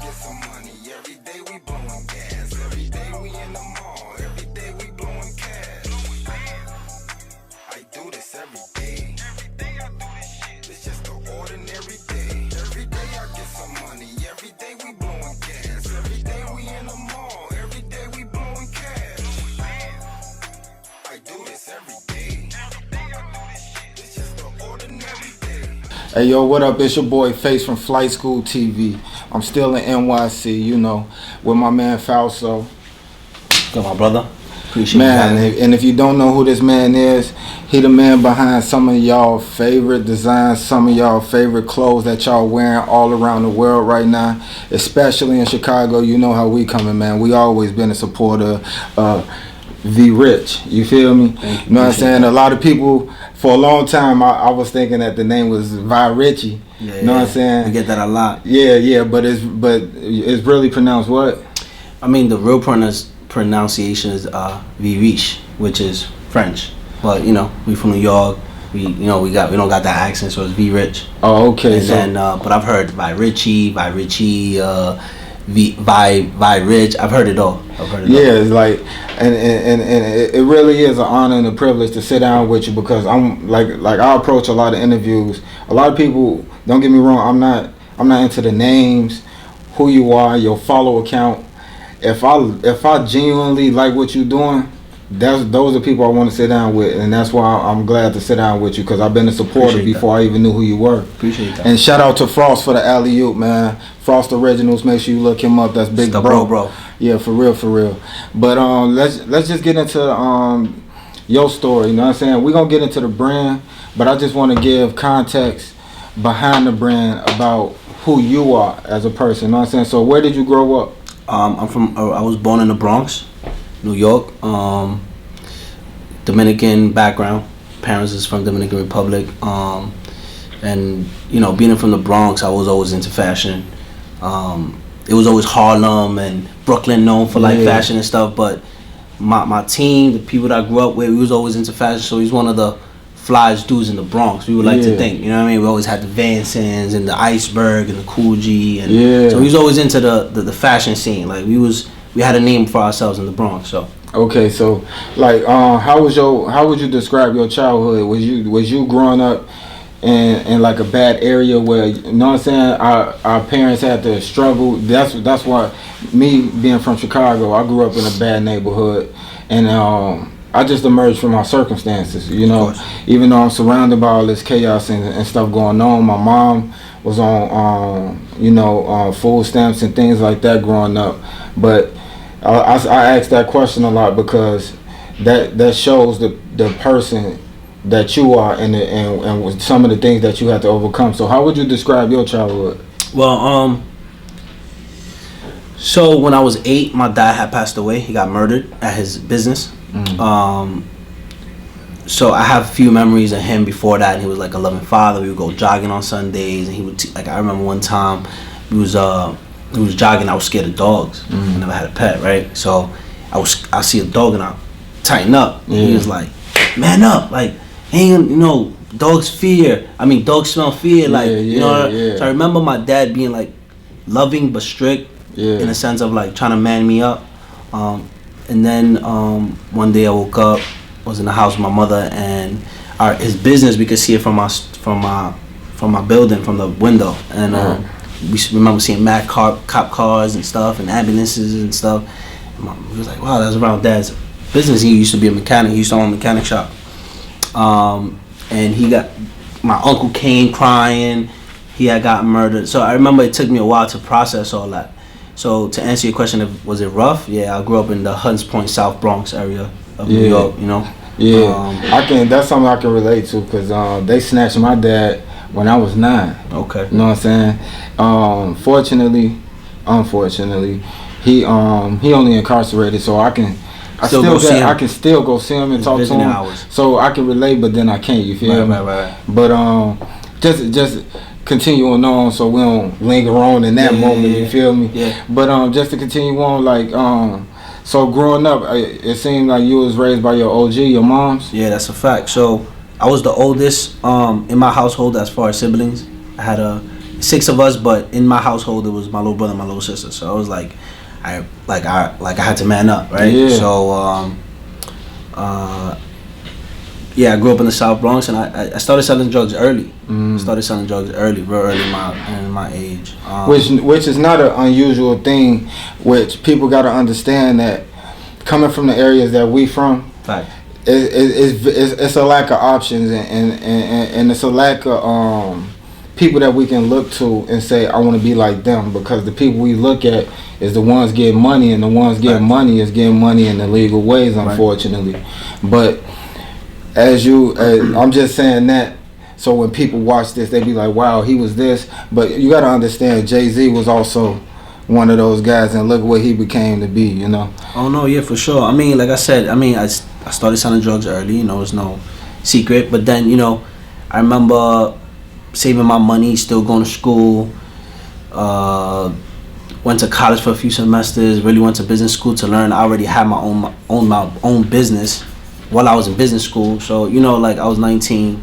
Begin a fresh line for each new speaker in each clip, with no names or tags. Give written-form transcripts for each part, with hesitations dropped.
get some money. Every day we blowing gas. Every day we in the mall. Every day we blowing cash. I do this every day. Every day I do this shit. It's just an ordinary day. Every day I get some money. Every day we blowing gas. Every day we in the mall. Every day we blowing cash. I do this every day. Every day I do this shit. It's just an ordinary day.
Hey yo, what up? It's your boy Face from Flight School TV. I'm still in NYC, you know, with my man Falso.
Good, my brother. Appreciate
Man,
you.
and if you don't know who this man is, he the man behind some of y'all favorite designs, some of y'all favorite clothes that y'all wearing all around the world right now, especially in Chicago. You know how we coming, man. We always been a supporter of Vie Riche. You feel me? You know what I'm saying? A lot of people, for a long time, I was thinking that the name was Vie Riche.
Yeah,
you know what I'm saying?
We get that a lot.
Yeah, but it's really pronounced what?
I mean, the real pronunciation is Vie Riche, which is French. But you know, we from New York. We don't got that accent, so it's Vie Riche.
Oh, okay.
And then, but I've heard Vie Riche, Vie Rich. I've heard it all.
Yeah, it's like, and it really is an honor and a privilege to sit down with you, because I'm like I approach a lot of interviews. A lot of people, don't get me wrong, I'm not into the names, who you are, your follow account. If I genuinely like what you're doing, those are people I want to sit down with, and that's why I'm glad to sit down with you, because I've been a supporter before I even knew who you were.
Appreciate that.
And shout out to Frost for the alley-oop, man. Frost Originals, make sure you look him up. That's big bro. Yeah, for real. But let's just get into your story. You know what I'm saying? We're gonna get into the brand, but I just want to give context behind the brand about who you are as a person. You know what I'm saying? So where did you grow up?
I was born in the Bronx, New York. Dominican background. Parents is from Dominican Republic. And you know, being from the Bronx, I was always into fashion. It was always Harlem and Brooklyn known for like fashion and stuff. But my team, the people that I grew up with, we was always into fashion. So he's one of the flyest dudes in the Bronx. We would like to think, you know what I mean? We always had the Vansons and the Iceberg and the Cool G, and so he was always into the fashion scene. Like we had a name for ourselves in the Bronx. So. Okay,
so like, how would you describe your childhood? Was you growing up in like a bad area where, you know what I'm saying, our parents had to struggle? That's why, me being from Chicago, I grew up in a bad neighborhood, and I just emerged from my circumstances, you know. Even though I'm surrounded by all this chaos and stuff going on, my mom was on food stamps and things like that growing up. But I ask that question a lot, because that shows the person that you are, and some of the things that you had to overcome. So how would you describe your childhood?
Well, so when I was 8, my dad had passed away. He got murdered at his business. So I have a few memories of him before that, and he was like a loving father. We would go jogging on Sundays, and he would I remember one time he was jogging. I was scared of dogs. I never had a pet, right? So I see a dog and I tighten up. And he was like, "Man up, like, ain't, you know, dogs smell fear, like, you know." So I remember my dad being like loving but strict, in a sense of like trying to man me up. And then one day I woke up, was in the house with my mother, and his business, we could see it from my building, from the window, and we remember seeing mad cop cars and stuff, and ambulances and stuff. And we was like, wow, that's around Dad's business. He used to be a mechanic. He used to own a mechanic shop. And my uncle came crying. He had got murdered. So I remember it took me a while to process all that. So to answer your question, was it rough? Yeah, I grew up in the Hunts Point, South Bronx area of New York, you know.
Yeah, that's something I can relate to, because they snatched my dad when I was 9.
Okay.
You know what I'm saying? Unfortunately, he only incarcerated, so I can still go see him and talk to him.
Hours.
So I can relate, but then I can't. You feel me?
Right.
But just continuing on, so we don't linger on in that moment. You feel me?
Yeah.
But just to continue on, like so growing up, it seemed like you was raised by your OG, your moms.
Yeah, that's a fact. So I was the oldest in my household as far as siblings. I had a 6 of us, but in my household it was my little brother and my little sister. So it was like I had to man up, right?
Yeah.
So yeah, I grew up in the South Bronx, and I started selling drugs early. Started selling drugs early, real early in my age.
Which is not an unusual thing, which people got to understand that coming from the areas that we from,
Fact.
it's a lack of options, and it's a lack of people that we can look to and say, I want to be like them, because the people we look at is the ones getting money, and the ones getting money is getting money in illegal ways, unfortunately. Right. But I'm just saying that, so when people watch this, they be like, wow, he was this. But you got to understand, Jay-Z was also one of those guys, and look what he became to be, you know.
Oh no, yeah, for sure. I mean, like I said, I started selling drugs early, you know, it's no secret. But then, you know, I remember saving my money, still going to school, went to college for a few semesters, really went to business school to learn. I already had my own business while I was in business school. So, you know, like I was 19,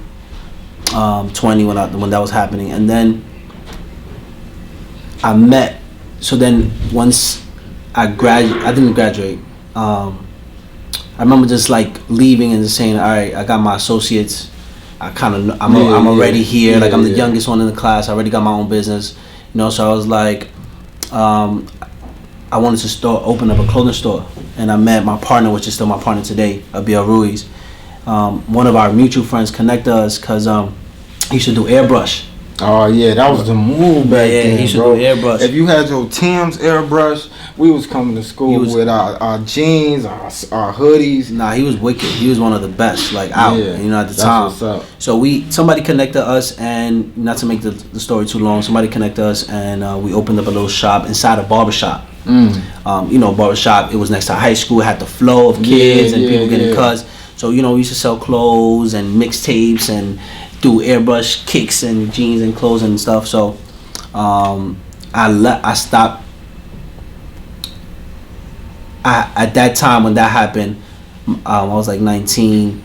20 when that was happening. And then so then once I didn't graduate. I remember just like leaving and just saying, all right, I got my associates. I'm already here. Yeah, like I'm the youngest one in the class. I already got my own business, you know. So I was like, I wanted to open up a clothing store, and I met my partner, which is still my partner today, Vie Riche. One of our mutual friends connected us because he used to do airbrush.
Oh yeah, that was the move back then,
he used to
bro.
do airbrush.
If you had your Tim's airbrush, we was coming to school with our jeans, our hoodies.
Nah, he was wicked. He was one of the best, like out, you know, at the time.
What's up.
So somebody connected us, and not to make the story too long, somebody connected us, and we opened up a little shop inside a barbershop. You know, barbershop, it was next to high school, it had the flow of kids and people getting cuts. So, you know, we used to sell clothes and mixtapes and do airbrush kicks and jeans and clothes and stuff. So I stopped. At that time when that happened, I was like 19.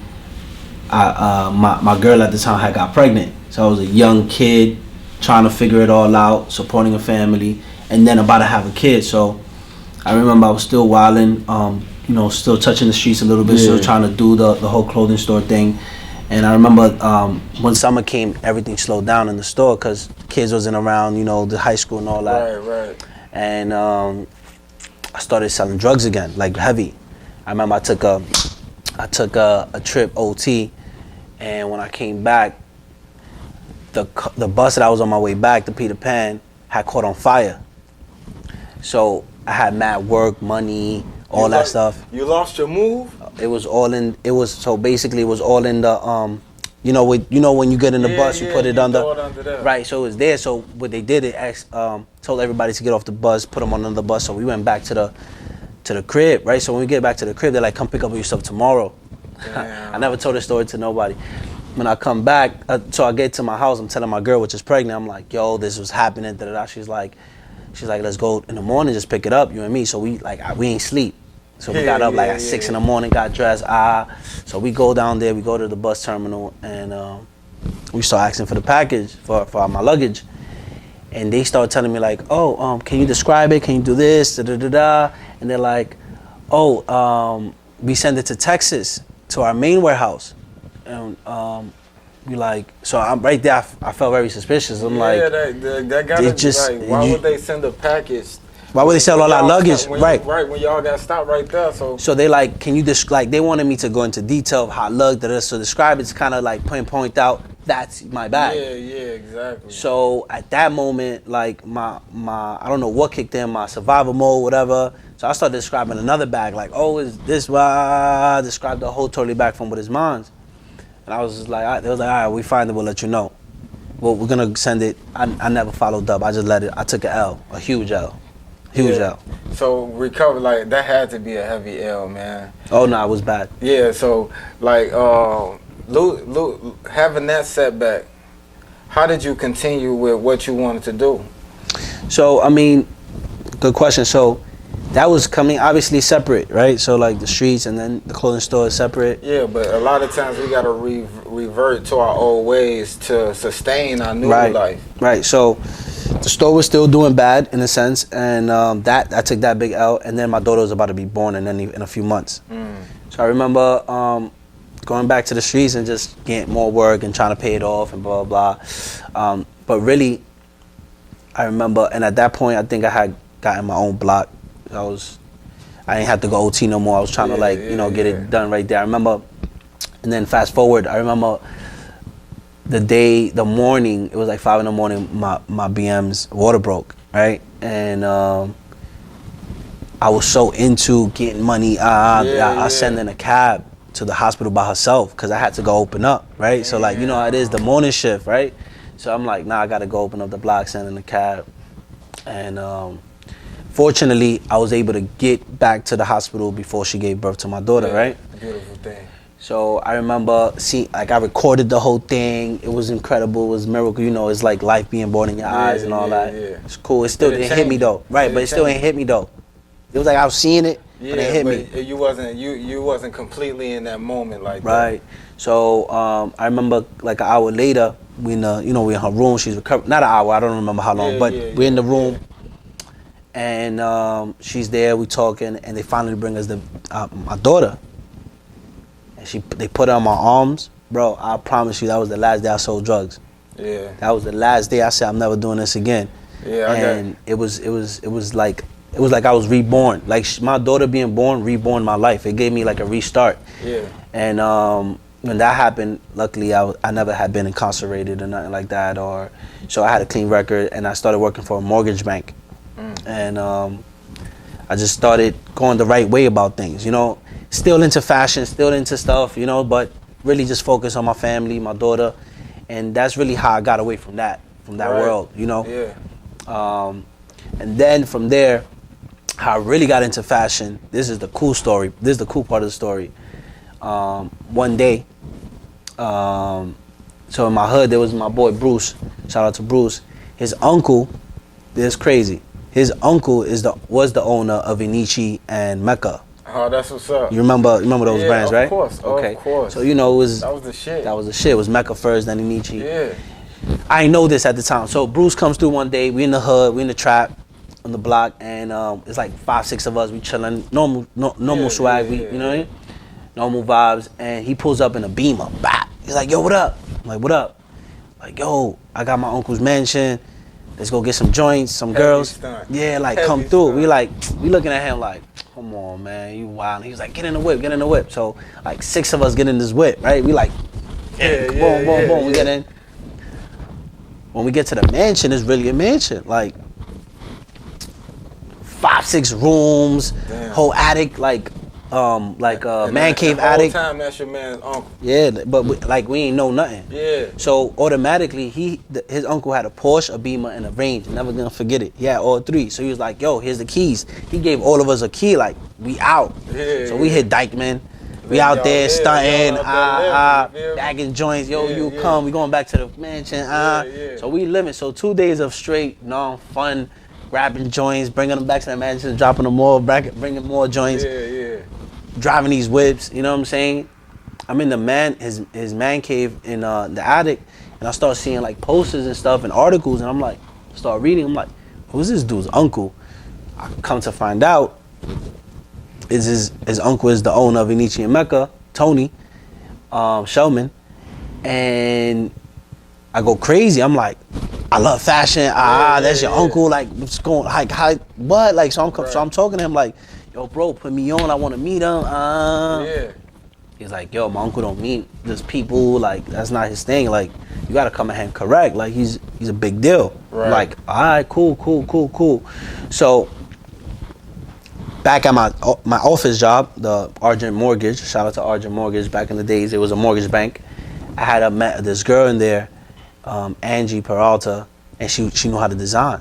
My girl at the time had got pregnant, so I was a young kid trying to figure it all out, supporting a family, and then about to have a kid. So I remember I was still wilding, you know, still touching the streets a little bit, still trying to do the whole clothing store thing. And I remember when summer came, everything slowed down in the store because kids wasn't around, you know, the high school and all that.
Right.
And I started selling drugs again, like heavy. I remember I took a trip OT, and when I came back, the bus that I was on my way back to Peter Pan had caught on fire. So I had mad work, money, all that stuff.
You lost your move?
It was all in the you know when you get in the bus, you put it under. Right, so it was there. So what they did, told everybody to get off the bus, put them on another bus. So we went back to the crib, right? So when we get back to the crib, they're like, come pick up your stuff tomorrow. I never told this story to nobody. When I come back, so I get to my house, I'm telling my girl, which is pregnant, I'm like, yo, this was happening, da-da-da. She's like, let's go in the morning, just pick it up, you and me. So we ain't sleep. So we got up at 6 in the morning, got dressed. So we go down there, we go to the bus terminal, and we start asking for the package for my luggage. And they start telling me like, oh, can you describe it? Can you do this? Da-da-da-da. And they're like, oh, we send it to Texas, to our main warehouse. And we like, so I'm right there. I felt very suspicious. I'm like,
that gotta be like, why would they send a package?
Why would they sell all our luggage? Right,
when y'all got stopped right there.
So they like, can you they wanted me to go into detail of how it looked. So describe it's kind of like point out that's my bag.
Yeah, exactly.
So at that moment, like my I don't know what kicked in, my survival mode, whatever. So I started describing another bag, like, oh, is this why? Described the whole totally bag from what is mine. And I was just like, they was like, all right, we find it, we'll let you know. Well, we're gonna send it. I never followed up. I just let it. I took an L, a huge L. L.
So recover, like that had to be a heavy L, man.
Oh no, it was bad.
Yeah, so like having that setback, how did you continue with what you wanted to do?
So I mean, good question. So that was coming obviously separate, right? So like the streets and then the clothing store is separate.
Yeah, but a lot of times we gotta revert to our old ways to sustain our new life.
Right. So the store was still doing bad in a sense, and that I took that big L. And then my daughter was about to be born, and then in a few months. So I remember going back to the streets and just getting more work and trying to pay it off and blah blah blah. But really, I remember, and at that point, I think I had gotten my own block. I didn't have to go OT no more. I was trying to get it done right there. I remember, and then fast forward, I remember the morning, it was like 5 a.m, my BM's water broke, right? And I was so into getting money. I sent in a cab to the hospital by herself because I had to go open up, right? So like, you know how it is, the morning shift, right? So I'm like, nah, I gotta go open up the block, send in a cab. And fortunately, I was able to get back to the hospital before she gave birth to my daughter, right?
Beautiful thing.
So I remember I recorded the whole thing. It was incredible. It was a miracle. You know, it's like life being born in your eyes and all that.
Yeah.
It's cool. It still didn't hit me though. Right, but it still ain't hit me though. It was like I was seeing it, but it hit me.
You wasn't completely in that moment like that.
Right. So I remember like an hour later, we're in her room. She's recovering. Not an hour. I don't remember how long, but we're in the room. And she's there, we talking, and they finally bring us my daughter. And they put her on my arms. Bro, I promise you, that was the last day I sold drugs.
Yeah.
That was the last day I said I'm never doing this again.
Yeah,
and it was like I was reborn. Like my daughter being born, reborn my life. It gave me like a restart.
Yeah.
And when that happened, luckily I never had been incarcerated or nothing like that, so I had a clean record, and I started working for a mortgage bank. And I just started going the right way about things, you know, still into fashion, still into stuff, you know, but really just focus on my family, my daughter, and that's really how I got away from that world, you know.
Yeah.
And then from there, how I really got into fashion. This is the cool story. This is the cool part of the story. One day, so in my hood there was my boy Bruce. Shout out to Bruce. His uncle, this is crazy. His uncle was the owner of Inichi and Mecca.
Oh, that's what's up.
You remember those brands, right?
Of course,
okay.
Of course.
So you know
that was the shit.
That was the shit. It was Mecca first, then Inichi.
Yeah.
I didn't know this at the time. So Bruce comes through one day. We in the hood, we in the trap, on the block, and it's like 5-6 of us. We chilling, normal swag. You know what I mean? Normal vibes. And he pulls up in a Beamer. Bap. He's like, yo, what up? I'm like, what up? Like, yo, I got my uncle's mansion. Let's go get some joints, some girls.
Stunt.
Yeah, like
Heavy
come through.
stunt.
We looking at him like, come on, man, you wild. He was like, get in the whip. So like 6 of us get in this whip, right? We like, boom. We get in. When we get to the mansion, it's really a mansion. Like 5-6 rooms, whole attic, like man cave attic.
The whole time that's your man's uncle.
Yeah, but we ain't know nothing.
Yeah.
So automatically his uncle had a Porsche, a Beamer, and a Range. Never gonna forget it. He had all 3. So he was like, yo, here's the keys. He gave all of us a key, like we out.
Yeah,
so we hit Dykeman. We out there stunting, bagging joints. Yo, come. We going back to the mansion. So we living. So 2 days of straight, fun, grabbing joints, bringing them back to the mansion, dropping them more, bringing more joints. Driving these whips, you know what I'm saying? I'm in his man cave in the attic, and I start seeing like posters and stuff and articles, and I'm like, start reading. I'm like, who's this dude's uncle? I come to find out, his uncle is the owner of Inichi and Mecca, Tony Shellman, and I go crazy. I'm like, I love fashion. That's your uncle. Like, what's going? Like, how? What? Like, so I'm talking to him like, yo, bro, put me on. I want to meet him. He's like, yo, my uncle don't meet just people. Like, that's not his thing. Like, you gotta come at him correct. Like, he's a big deal.
Right.
Like, all right, cool. So, back at my office job, the Argent Mortgage. Shout out to Argent Mortgage. Back in the days, it was a mortgage bank. I had met this girl in there, Angie Peralta, and she knew how to design.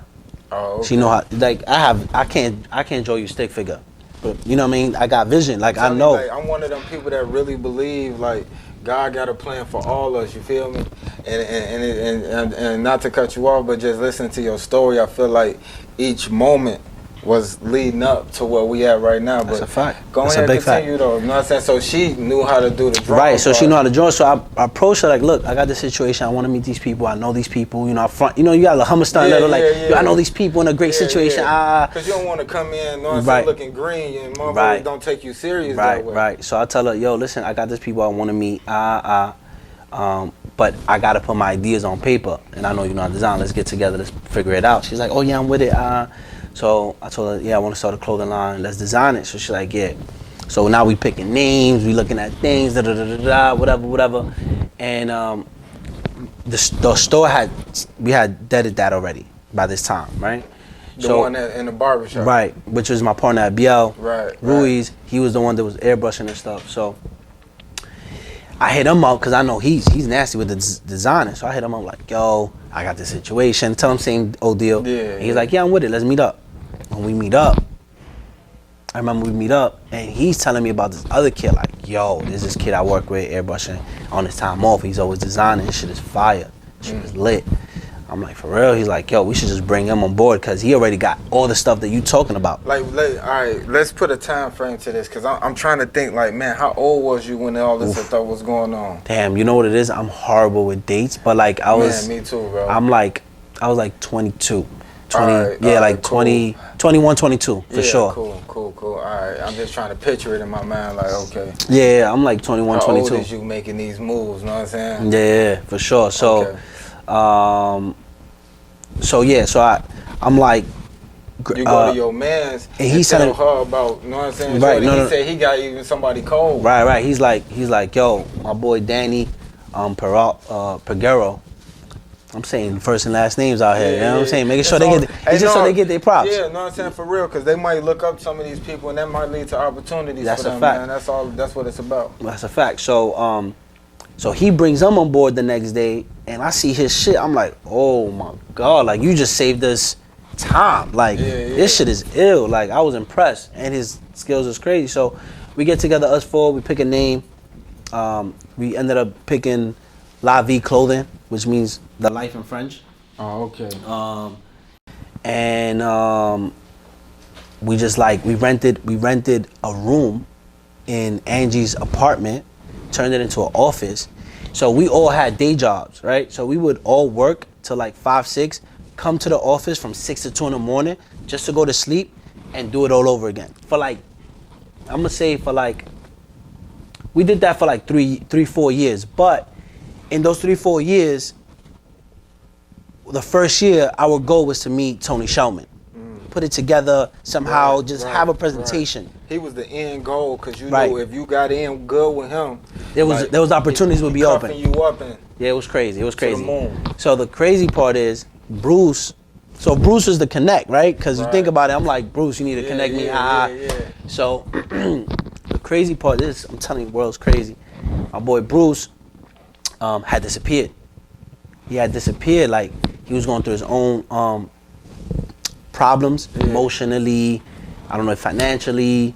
Oh, okay.
She know how. Like, I can't draw you stick figure. But you know what I mean? I got vision. Like, I know.
Like, I'm one of them people that really believe like God got a plan for all of us. You feel me? And not to cut you off, but just listening to your story, I feel like each moment was leading up to where we at right now.
That's
but
a fact.
Go
That's
ahead
a
and
big fact.
continue though. You know what I'm saying? So she knew how to do the drawing.
Right, so she
part.
knew how to draw. So I approached her like, look, I got this situation. I want to meet these people. I know these people. You know, you got a hummer style letter like, yo, I know these people in a great situation.
Because you don't want to come in, know what I'm saying, looking green and motherfuckers don't take you serious that way.
Right. So I tell her, yo, listen, I got these people I want to meet. But I gotta put my ideas on paper, and I know you know how to design. Let's get together. Let's figure it out. She's like, oh yeah, I'm with it. So I told her, yeah, I want to start a clothing line. Let's design it. So she's like, yeah. So now we picking names, we looking at things, whatever. And the store we had deaded that already by this time, right?
The one in the barbershop.
Right, which was my partner at Biel.
Right.
Ruiz, he was the one that was airbrushing and stuff. So I hit him up because I know he's nasty with the designing. So I hit him up like, yo, I got this situation. Tell him same old deal.
Yeah.
And he's like, yeah, I'm with it. Let's meet up. When we meet up, I remember we meet up and he's telling me about this other kid. Like, yo, there's this kid I work with airbrushing on his time off. He's always designing. This shit is fire. This shit is lit. I'm like, for real? He's like, yo, we should just bring him on board because he already got all the stuff that you talking about.
Like, all right, let's put a time frame to this because I'm trying to think, like, man, how old was you when all this stuff was going on?
Damn, you know what it is? I'm horrible with dates, but like I was.
Man, me too, bro.
I was like 22. 20,
right,
yeah, like
cool.
20, 21, 22, for sure.
Cool. All right, I'm just trying to picture it in my mind, like, okay.
Yeah, I'm like 21,
how
22.
old is you making these moves, know what I'm saying?
Yeah, for sure. So,
Okay.
I'm like,
you go to your man's and
he's
tell
telling
her about, you know what I'm saying?
Right,
So he said he got even somebody cold.
Right. He's like, yo, my boy Danny, Peguero. I'm saying first and last names out here. You know what I'm saying? Making sure they get, so they get their props.
Yeah, know what I'm saying, for real, because they might look up some of these people and that might lead to opportunities
That's
for
a
them,
fact.
man. That's all. That's what it's about.
That's a fact. So, so he brings them on board the next day, and I see his shit. I'm like, oh my god, like you just saved us time. Like this shit is ill. Like I was impressed, and his skills is crazy. So we get together, us four. We pick a name. We ended up picking La Vie Clothing, which means the life in French.
Oh, okay.
We just like we rented a room in Angie's apartment, turned it into an office. So we all had day jobs, right? So we would all work till like 5, 6, come to the office from 6 to 2 in the morning just to go to sleep and do it all over again. For like, I'm gonna say for like, we did that for like 3-4 years. But in those 3-4 years, the first year, our goal was to meet Tony Shelman. Put it together somehow, have a presentation.
Right. He was the end goal because you know if you got in good with him,
there was opportunities would be open.
You up and
yeah, it was crazy. It was crazy.
To the moon.
So the crazy part is Bruce. So Bruce is the connect, right? Because you think about it, I'm like, Bruce, you need to connect me. So the crazy part is, I'm telling you, the world's crazy. My boy Bruce had disappeared. He had disappeared. Like he was going through his own problems emotionally. I don't know, financially.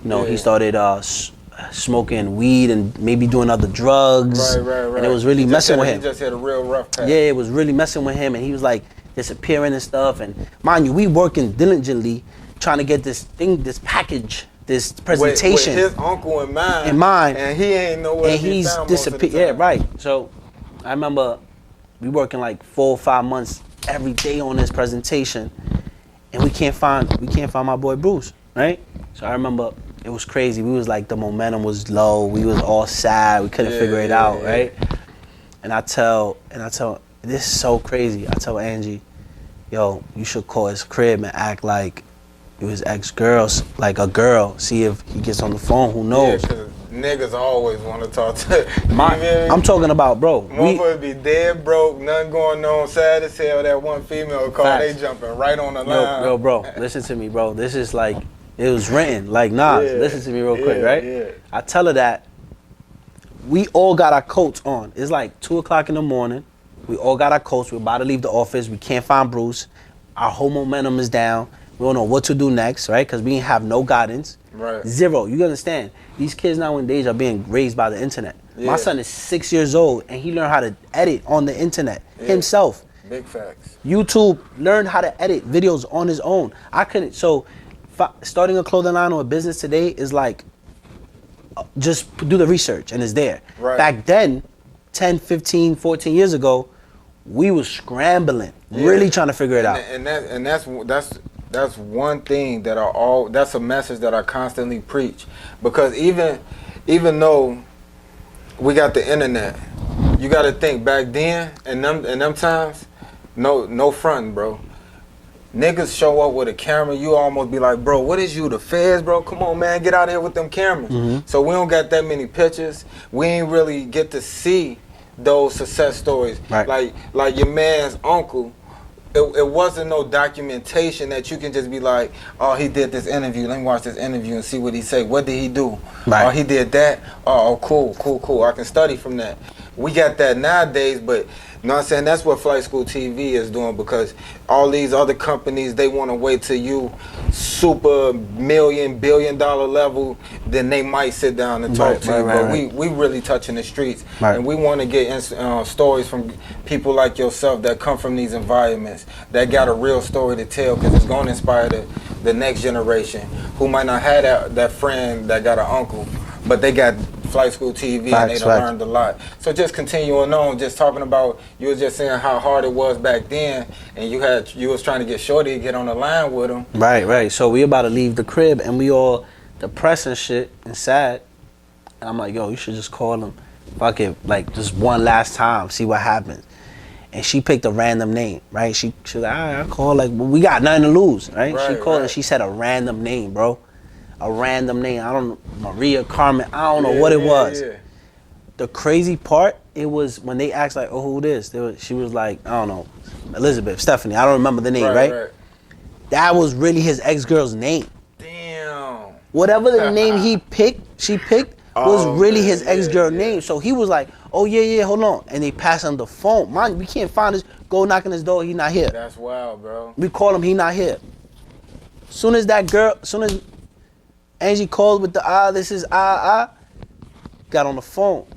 You know, he started smoking weed and maybe doing other drugs. Right. And it was really messing with him.
He just had a real rough patch.
Yeah, it was really messing with him, and he was like disappearing and stuff. And mind you, we working diligently trying to get this package, this presentation.
With his uncle and mine. And he ain't nowhere to be found.
Disappeared. Yeah, right. So I remember we working like 4 or 5 months every day on this presentation, and we can't find my boy Bruce, right? So I remember it was crazy. We was like, the momentum was low. We was all sad. We couldn't figure it out, right? And I tell, this is so crazy. I tell Angie, yo, you should call his crib and act like it was ex-girls, like a girl. See if he gets on the phone. Who knows?
Yeah, 'cause niggas always want to talk to.
I'm talking about, bro.
Motherfuckers be dead broke, nothing going on, sad as hell. That one female call, they jumping right on the line.
Yo, bro, listen to me, bro. This is like, it was written. Like, listen to me real quick, right?
Yeah.
I tell her that we all got our coats on. It's like 2 o'clock in the morning. We all got our coats. We're about to leave the office. We can't find Bruce. Our whole momentum is down. We don't know what to do next, right? Because we have no guidance.
Right.
Zero. You understand? These kids nowadays are being raised by the internet. My son is 6 years old, and he learned how to edit on the internet himself.
Big facts.
YouTube learned how to edit videos on his own. I couldn't. So starting a clothing line or a business today is like, just do the research and it's there.
Right.
Back then, 10, 15, 14 years ago, we was scrambling, really trying to figure it out.
And that's one thing that that's a message that I constantly preach, because even though we got the internet, you got to think back then and them times, no fronting, bro. Niggas show up with a camera, you almost be like, bro, what is you, the feds, bro? Come on, man, get out of here with them cameras.
Mm-hmm.
So we don't got that many pictures. We ain't really get to see those success stories.
Right.
Like your man's uncle, it wasn't no documentation that you can just be like, oh, he did this interview, let me watch this interview and see what he say. What did he do?
Right.
Oh, he did that? Oh, cool. I can study from that. We got that nowadays, but you know what I'm saying? That's what Flight School TV is doing, because all these other companies, they want to wait till you super billion-dollar level, then they might sit down and talk to you. But we really touching the streets. Right. And we want to get stories from people like yourself that come from these environments, that got a real story to tell, because it's going to inspire the next generation who might not have that friend that got an uncle, but they got Flight School TV and they done learned a lot. So just continuing on, just talking about, you were just saying how hard it was back then, and you was trying to get Shorty to get on the line with him. Right.
So we about to leave the crib and we all depressed and shit and sad. And I'm like, yo, you should just call him. Fuck it, like just one last time, see what happens. And she picked a random name, right? She was like, all right, I call, like, well, we got nothing to lose, right? She called and she said a random name, bro. A random name. I don't know, Maria, Carmen, I don't know what it was. Yeah. The crazy part, it was when they asked, like, oh, who this? She was like, I don't know, Elizabeth, Stephanie, I don't remember the name, right? That was really his ex-girl's name.
Damn.
Whatever the name she picked was really his ex-girl name. So he was like, oh, yeah, hold on. And they passed him the phone. Man, we can't find this. Go knock on his door, he not here.
That's wild, bro.
We call him, he not here. Soon as Angie called with the this is got on the phone.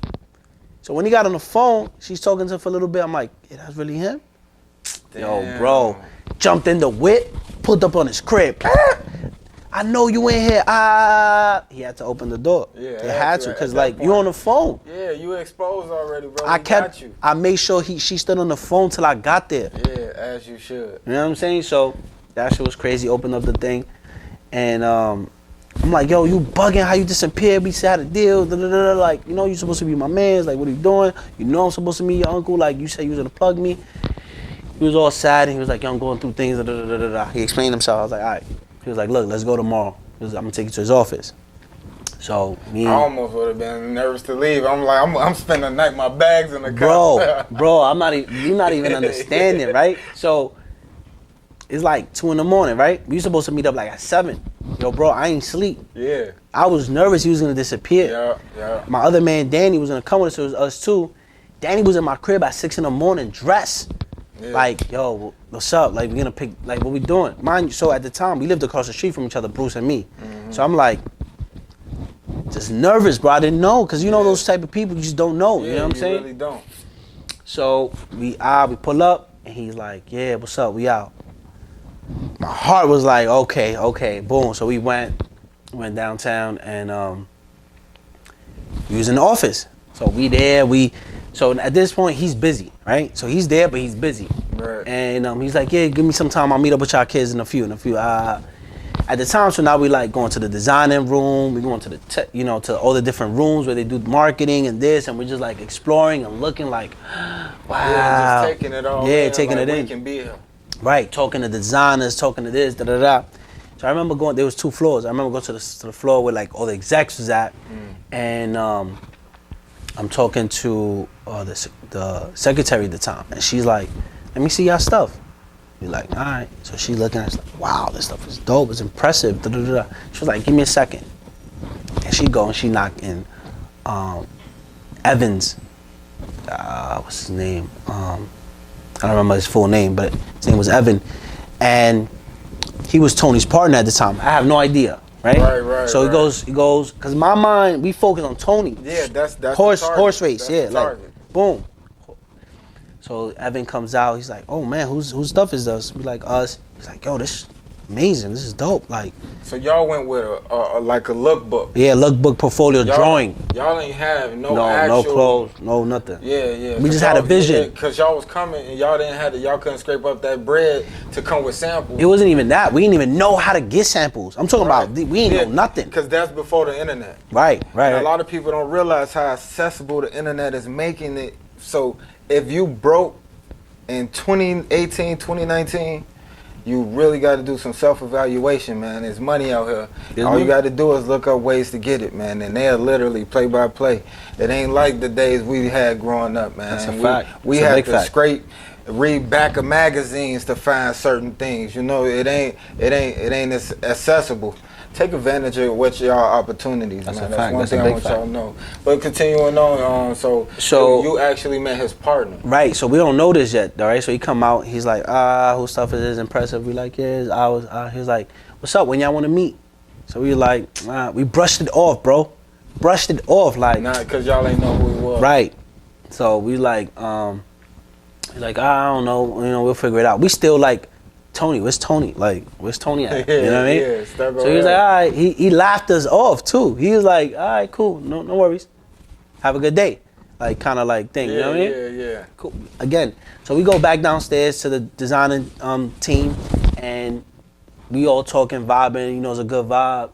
So when he got on the phone, she's talking to him for a little bit. I'm like, yeah, that's really him? Damn. Yo, bro, jumped in the whip, pulled up on his crib. I know you in here. He had to open the door. Yeah, he had to, because like you on the phone.
Yeah, you exposed already, bro.
I made sure she stood on the phone till I got there.
Yeah, as you should.
You know what I'm saying? So that shit was crazy. Opened up the thing, and I'm like, yo, you bugging how you disappeared. We had a deal. Like, you know, you supposed to be my man. Like, what are you doing? You know I'm supposed to meet your uncle. Like, you said you was going to plug me. He was all sad, and he was like, yo, I'm going through things. He explained himself. I was like, all right. He was like, look, let's go tomorrow. He was like, I'm going to take you to his office. So, I
almost would have been nervous to leave. I'm like, I'm spending the night, my bag's in the car.
Bro, you're not even understanding, right? So, it's like 2 in the morning, right? We supposed to meet up like at 7. Yo, bro, I ain't sleep.
Yeah.
I was nervous he was gonna disappear.
Yeah.
My other man, Danny, was gonna come with us, so it was us two. Danny was in my crib at 6 in the morning, dressed. Yeah. Like, yo, what's up? Like, we gonna pick, like, what we doing? Mind you, so at the time, we lived across the street from each other, Bruce and me. Mm-hmm. So I'm like, just nervous, bro. I didn't know, because you know those type of people, you just don't know. You know what I'm saying?
You really don't. So
we pull up, and he's like, yeah, what's up? We out. My heart was like, okay, boom. So we went downtown, and we was in the office. So we there, so at this point he's busy, right? So he's there, but he's busy.
Right.
And he's like, yeah, give me some time. I'll meet up with y'all kids in a few. At the time, so now we like going to the designing room. We going to to all the different rooms where they do marketing and this, and we're just like exploring and looking like, wow.
Yeah, just taking it all.
Yeah, taking
like
it in.
We can be here.
Right, talking to designers, talking to this, So I remember there was 2 floors. I remember going to the floor where like all the execs was at, and I'm talking to the secretary at the time, and she's like, let me see y'all stuff. We're like, all right. So she's looking at us like, wow, this stuff is dope, it's impressive. She was like, give me a second. And she go and she knock in Evans, what's his name? I don't remember his full name, but his name was Evan. And he was Tony's partner at the time. I have no idea, right?
Right.
So he goes, because in my mind, we focus on Tony.
Yeah, that's
horse race, that's like, boom. So Evan comes out. He's like, "Oh man, whose stuff is this?" We like us. He's like, "Yo, this is amazing. This is dope." Like,
So y'all went with like a lookbook.
yeah, lookbook, portfolio, drawing.
Y'all ain't have no
No clothes, no nothing.
Yeah.
We just had a vision.
Because y'all was coming and y'all couldn't scrape up that bread to come with samples.
It wasn't even that. We didn't even know how to get samples. I'm talking about we ain't know nothing.
Because that's before the internet.
Right.
And a lot of people don't realize how accessible the internet is making it. So if you broke in 2018, 2019, you really got to do some self-evaluation, man. There's money out here. All you got to do is look up ways to get it, man. And they're literally play by play. It ain't like the days we had growing up, man.
That's a fact.
We had to read back of magazines to find certain things. You know, it ain't as accessible. Take advantage of what y'all opportunities,
That's
man.
a
That's
fact.
one
That's
thing
a
I
big
want
fact.
y'all to know. But continuing on, so you actually met his partner.
Right, so we don't know this yet, all right? So he come out, he's like, whose stuff is this impressive? We like, yeah, it's ours. He's like, what's up, when y'all want to meet? So we like, we brushed it off, bro. Brushed it off, like.
Nah, because y'all ain't know who he was.
Right. So we like, he's like, I don't know, we'll figure it out. We still like, Tony, where's Tony? Like, where's Tony at? You know what I mean?
Yeah,
so he was like, all right. He laughed us off too. He was like, all right, cool, no worries. Have a good day. Like, kind of like thing, you know what I mean?
Yeah.
Cool. Again, so we go back downstairs to the designing team, and we all talking, vibing. It's a good vibe.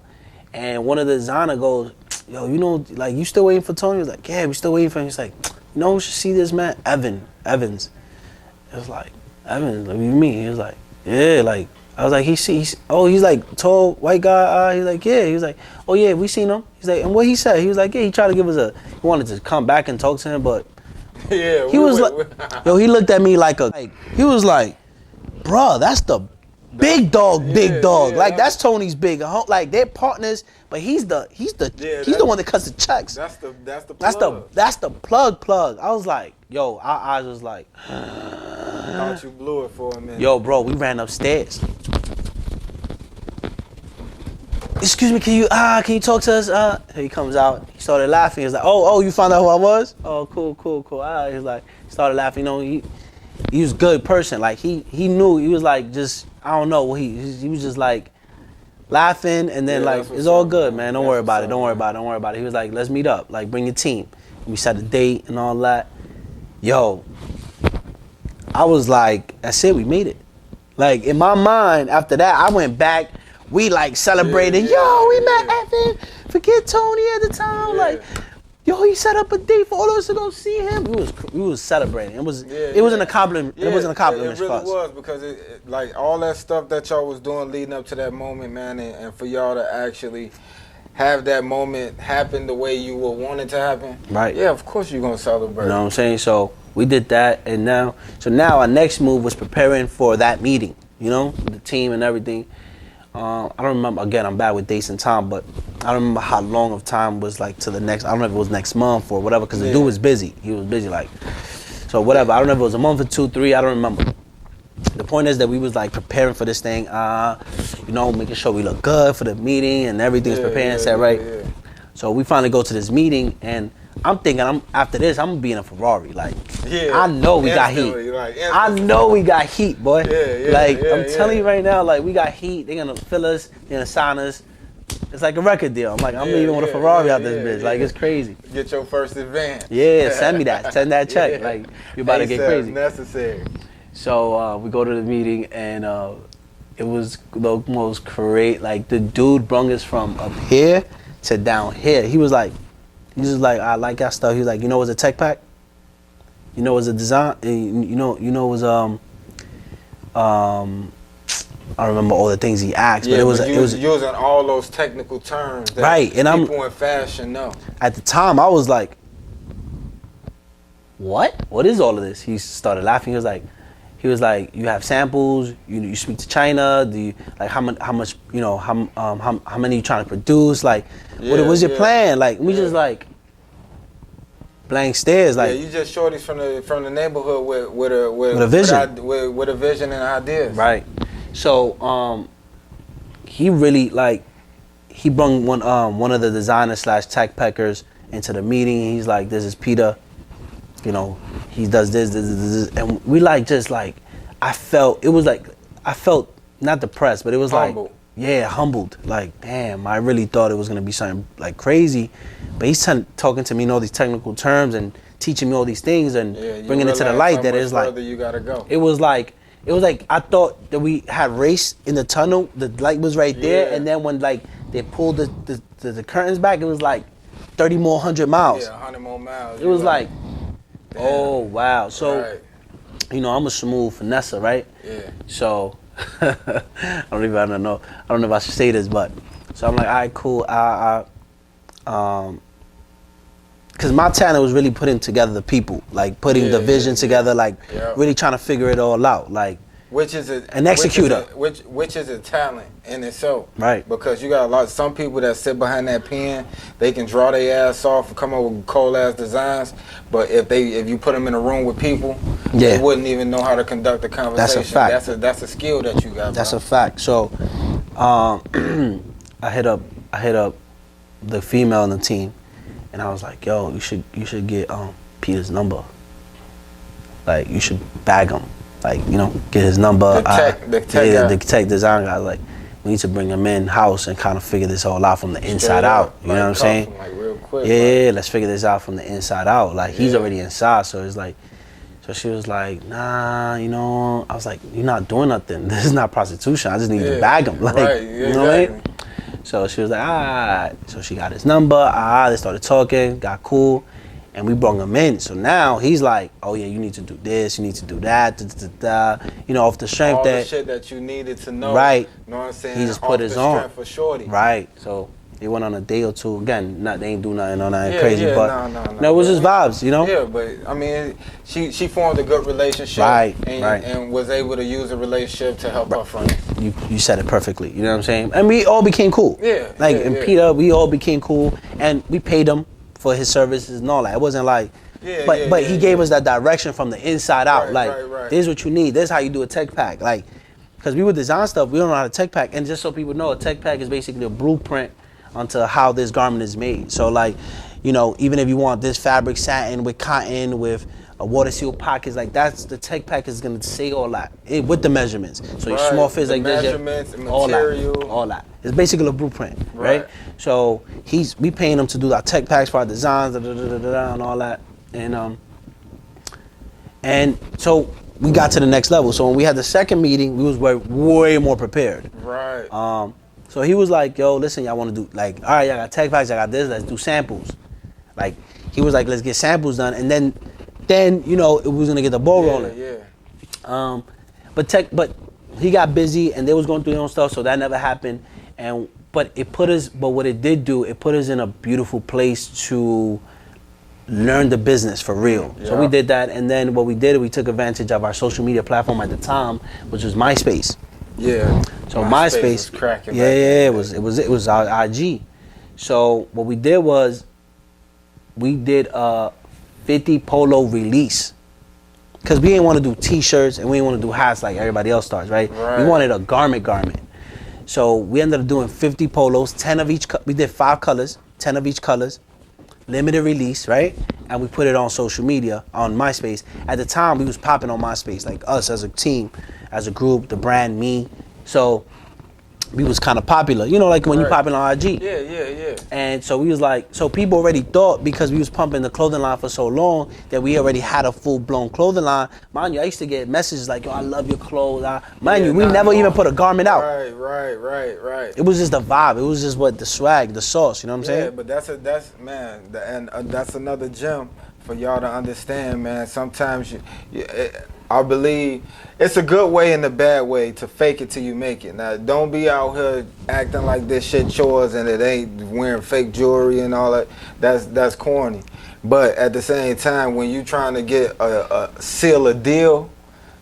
And one of the designer goes, yo, like, you still waiting for Tony? He was like, yeah, we still waiting for him. He's like, who should see this man? Evans. It was like, Evans, what do you mean? He was like, yeah, like, I was like, he's like tall, white guy. He's like, yeah. He was like, oh yeah, we seen him. He's like, and what he said? He was like, yeah, he tried to give us he wanted to come back and talk to him, but
yeah,
he was like, yo, he looked at me like he was like, bruh, that's the big dog.
Yeah,
like, that's Tony's big. Like, they're partners, but he's the one that cuts the checks.
That's the
plug. I was like, yo, our eyes was like,
thought you blew it for a minute.
Yo, bro, we ran upstairs. Excuse me, can you talk to us? He comes out. He started laughing. He was like, oh, you found out who I was? Oh, cool. He was like, he started laughing. He was a good person. Like, he knew. He was like, just, I don't know. He was just like laughing, and then like, it's all good, man. Don't worry about it. He was like, let's meet up. Like, bring your team. We set a date and all that. Yo, I was like, that's it, we made it. Like, in my mind, after that, I went back, we like celebrated, we met Evan, forget Tony at the time, like, yo, he set up a date for all of us to go see him. We was celebrating. It was an accomplishment. It was an accomplishment
It
for us.
really was, because it like all that stuff that y'all was doing leading up to that moment, man, and for y'all to actually have that moment happen the way you would want it to happen.
Right.
Yeah, of course you're gonna celebrate.
You know what I'm saying? So we did that, and now our next move was preparing for that meeting. With the team and everything. I don't remember. Again, I'm bad with dates and time, but I don't remember how long of time was like to the next. I don't know if it was next month or whatever, because the dude was busy. He was busy, like, so whatever. I don't know if it was a month or 2, 3. I don't remember. The point is that we was like preparing for this thing, making sure we look good for the meeting and everything's preparing, right? Yeah. So we finally go to this meeting, and I'm thinking, after this, I'm gonna be in a Ferrari. Like, I know we got heat. I know we got heat, boy. I'm telling you right now, like, we got heat. They're gonna fill us, they're gonna sign us. It's like a record deal. I'm like, I'm leaving with a Ferrari out this bitch. Like, it's crazy.
Get your first advance.
Yeah, send me that. Send that check. Like, you're about to get crazy.
Necessary.
So we go to the meeting, and it was the most great. Like, the dude brung us from up here to down here. He was like, I like that stuff. He was like, it was a tech pack. It was a design. It was I don't remember all the things he asked, but it was
using all those technical terms that
right, and
people in fashion know.
At the time, I was like, what? What is all of this? He started laughing. He was like, you have samples. You speak to China. Do you like how much? How many you trying to produce? Like, what was your plan? Like, we just like blank stares. Like,
you just shorties from the neighborhood with a vision, with a vision and ideas.
Right. So he really he brung one of the designer / tech packers into the meeting. He's like, this is Peter. you know, he does this, and we like just like, I felt not depressed, but it was
Humbled.
like, yeah, humbled. Like, damn, I really thought it was gonna be something like crazy, but he's talking to me in all these technical terms and teaching me all these things and bringing it to the light that it's like,
you gotta go.
it was like I thought that we had race in the tunnel, the light was right there, and then when like they pulled the curtains back, it was like 30 more 100 miles.
Yeah, 100 more miles.
It was like,
damn.
oh wow. So,
Right.
you know, I'm a smooth finesse, right?
Yeah.
So, I don't know if I should say this, but so I'm like, all right, cool. Because my talent was really putting together the people, like putting the vision together, like really trying to figure it all out, like.
Which is
an executor.
Which is a talent in itself.
Right.
Because you got some people that sit behind that pen, they can draw their ass off and come up with cold ass designs. But if you put them in a room with people, they wouldn't even know how to conduct a conversation.
That's a fact.
That's a skill that you got.
That's a fact. So, I hit up the female in the team, and I was like, yo, you should get Peter's number. Like, you should bag him. Like, you know, get his number. The tech design guy. Like, we need to bring him in house and kind of figure this all out from the inside out. You know what I'm saying?
Like real quick.
Yeah, let's figure this out from the inside out. Like, he's already inside, so it's like. So she was like, nah, you know. I was like, you're not doing nothing. This is not prostitution. I just need to bag him. Like, you know what I mean? So she was like, all right. So she got his number. They started talking, got cool. And we brought him in. So now he's like, oh yeah, you need to do this, you need to do that, you know, off the strength
all
that.
the shit that you needed to know.
Right.
You know what I'm saying?
He just put his on.
For shorty.
Right. So they went on a day or two. Again, they ain't do nothing on nothing crazy, but
no,
it was just vibes, you know?
Yeah, but I mean, she formed a good relationship. And was able to use the relationship to help her friend.
You said it perfectly. You know what I'm saying? And we all became cool.
Yeah.
Peter, we all became cool, and we paid him for his services and all that. It wasn't like, but he gave us that direction from the inside out. This is what you need. This is how you do a tech pack. Like, because we would design stuff, we don't know how to tech pack. And just so people know, a tech pack is basically a blueprint onto how this garment is made. So like, you know, even if you want this fabric satin with cotton with a water seal pockets, like that's the tech pack is gonna say all that with the measurements. So your small fits like this,
measurements, material,
all that. It's basically a blueprint, right? So we paying him to do our tech packs for our designs, and all that, and so we got to the next level. So when we had the second meeting, we was way more prepared.
Right.
So he was like, yo, listen, y'all want to do like, all right, y'all got tech packs, I got this, let's do samples. Like he was like, let's get samples done, and then you know it was gonna get the ball rolling.
Yeah.
But he got busy and they was going through their own stuff, so that never happened. But what it did do, it put us in a beautiful place to learn the business for real. Yeah. So we did that, and then what we did, we took advantage of our social media platform at the time, which was MySpace.
Yeah.
So MySpace
was cracking.
Yeah, it was our IG. So what we did was we did a 50 polo release. Because we didn't want to do t-shirts and we didn't want to do hats like everybody else starts, right? We wanted a garment. So we ended up doing 50 polos, 10 of each. We did 5 colors, 10 of each colors, limited release, right? And we put it on social media, on MySpace. At the time, we was popping on MySpace, like us as a team, as a group, the brand, me. So we was kind of popular, you know, like when you popping on IG.
Yeah.
And so we was like, so people already thought because we was pumping the clothing line for so long that we already had a full-blown clothing line. Mind you, I used to get messages like, yo, I love your clothes. We never even put a garment out.
Right.
It was just the vibe. It was just what the swag, the sauce, you know what I'm saying?
Yeah, but that's another gem for y'all to understand, man. Sometimes I believe it's a good way and a bad way to fake it till you make it. Now, don't be out here acting like this shit yours and it ain't wearing fake jewelry and all that. That's corny. But at the same time, when you trying to get seal a deal,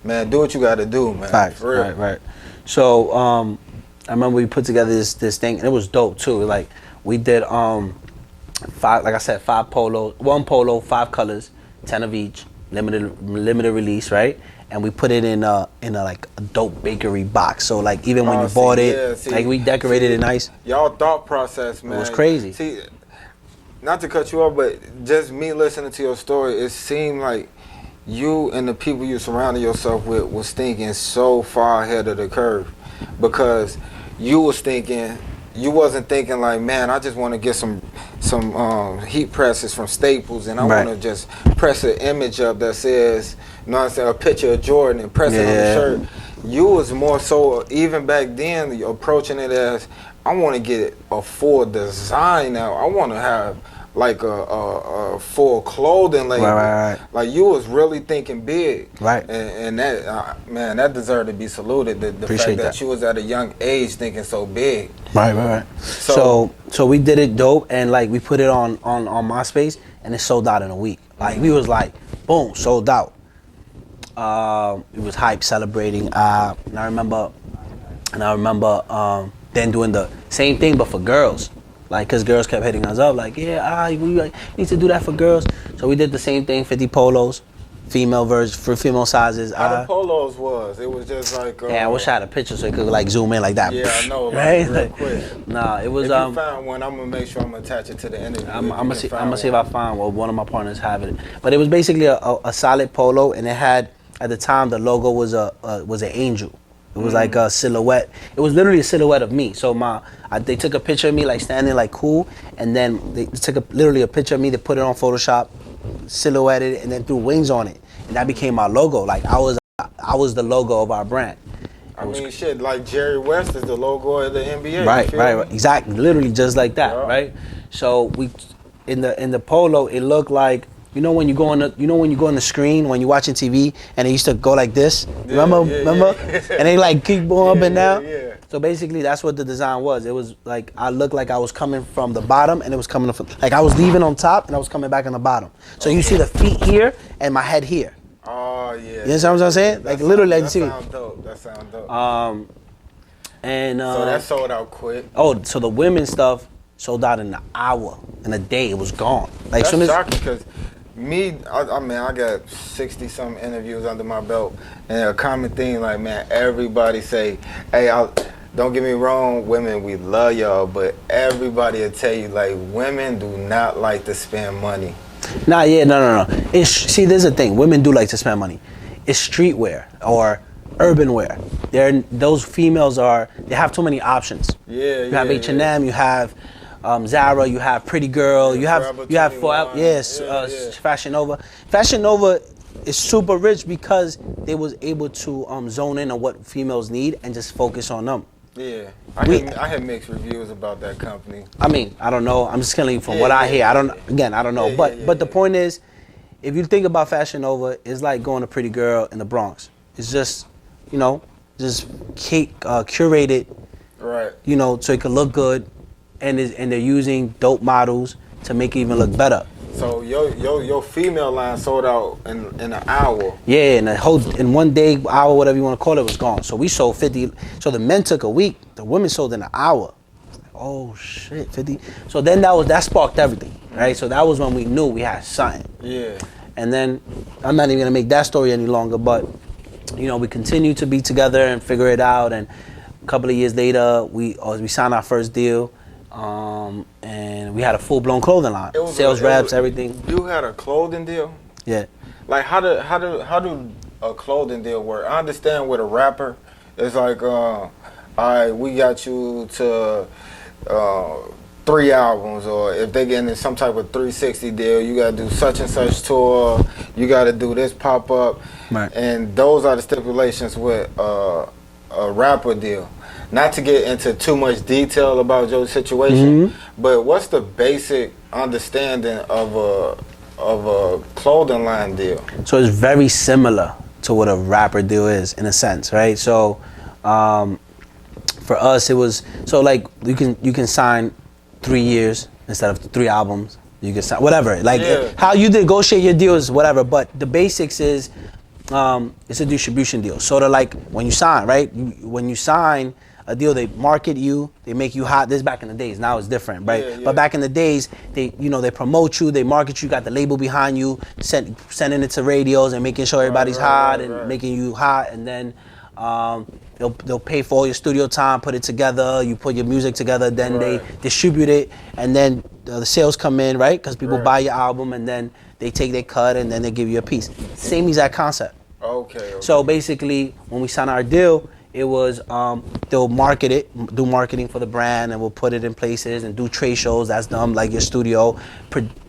man, do what you got to do, man.
Facts.
For real.
Right. So I remember we put together this thing, and it was dope too. Like we did 5, like I said, 5 polos, 1 polo, 5 colors, 10 of each. Limited release, right? And we put it in a like a dope bakery box. So like even when you bought it, like we decorated it nice.
Y'all thought process, man.
It was crazy.
See, not to cut you off, but just me listening to your story, it seemed like you and the people you surrounded yourself with was thinking so far ahead of the curve, because you wasn't thinking like, man, I just want to get some heat presses from Staples, and I want to just press an image up that says, you know what I'm saying, a picture of Jordan and press it on the shirt. You was more so, even back then, approaching it as, I want to get a full design out. I want to have like a full clothing label.
Right.
Like, you was really thinking big.
Right.
And that, man, that deserved to be saluted. The fact that you was at a young age thinking so big.
Right. So we did it dope, and like we put it on MySpace, and it sold out in a week. Like, we was like, boom, sold out. It was hype, celebrating. And I remember then doing the same thing, but for girls. Like, cause girls kept hitting us up, like, we need to do that for girls. So we did the same thing, 50 polos, female version for female sizes.
How the polos was? It was just like.
I wish I had a picture so it could like zoom in like that.
Yeah, I know,
right?
Real quick.
Nah, it was.
If you found one, I'm gonna make sure I'm gonna attach it to the interview.
I'm gonna see if I find one of my partners have it. But it was basically a solid polo, and it had, at the time, the logo was an angel. It was like a silhouette. It was literally a silhouette of me. So they took a picture of me like standing like cool, and then they took literally a picture of me. They put it on Photoshop, silhouetted it, and then threw wings on it, and that became my logo. Like, I was the logo of our brand.
I mean, shit, like Jerry West is the logo of the NBA.
Right, exactly, literally just like that, right? So we, in the polo, it looked like, you know when you go on the screen when you're watching TV, and it used to go like this. Remember? And they like keep going up and down.
Yeah.
So basically, that's what the design was. It was like, I looked like I was coming from the bottom, and it was coming from, like, I was leaving on top and I was coming back on the bottom. So you see the feet here and my head here.
Oh yeah.
You understand what I'm saying? Like, literally, like, you see.
That sound dope.
And
so that sold out quick.
Oh, so the women's stuff sold out in an hour, in a day. It was gone. Like,
that's
soon as
shocking, because I mean, I got 60-something interviews under my belt, and a common thing, like, man, everybody say, hey, don't get me wrong, women, we love y'all, but everybody will tell you, like, women do not like to spend money.
No. See, there's a thing. Women do like to spend money. It's streetwear or urban wear. Those females they have too many options. You have H&M, you have Zara, you have Pretty Girl, you have Fashion Nova. Fashion Nova is super rich because they was able to zone in on what females need and just focus on them.
Yeah, I had mixed reviews about that company.
I mean, I don't know. I'm just telling you from what I hear. I don't know. But the point is, if you think about Fashion Nova, it's like going to Pretty Girl in the Bronx. It's just, curated,
right?
So it can look good, and they're using dope models to make it even look better.
So your female line sold out in an hour.
Yeah, in one day, hour, whatever you want to call it, was gone. So we sold 50. So the men took a week. The women sold in an hour. Oh shit, 50. So then that sparked everything, right? So that was when we knew we had something.
Yeah.
And then I'm not even gonna make that story any longer, but we continued to be together and figure it out. And a couple of years later, we signed our first deal. And we had a full-blown clothing line, sales reps, everything.
You had a clothing deal?
Yeah.
Like, how do a clothing deal work? I understand with a rapper, it's like, all right, we got you to 3 albums, or if they get in some type of 360 deal, you got to do such and such tour, you got to do this pop-up,
right?
And those are the stipulations with a rapper deal. Not to get into too much detail about your situation, but what's the basic understanding of a clothing line deal?
So it's very similar to what a rapper deal is, in a sense, right? So for us, it was, so like you can sign 3 years instead of 3 albums. You can sign whatever, like how you negotiate your deals, whatever. But the basics is it's a distribution deal. Sort of like when you sign, right? When you sign a deal, they market you, they make you hot. This is back in the days. Now it's different, right? But back in the days, they promote you, they market you, got the label behind you, sending it to radios and making sure everybody's hot and making you hot. And then They'll pay for all your studio time, put it together, you put your music together, then they distribute it, and then the sales come in, right? Because people buy your album, and then they take their cut, and then they give you a piece. Same exact concept.
Okay.
So basically, when we signed our deal, it was they'll market it, do marketing for the brand, and we'll put it in places and do trade shows. That's them, like your studio,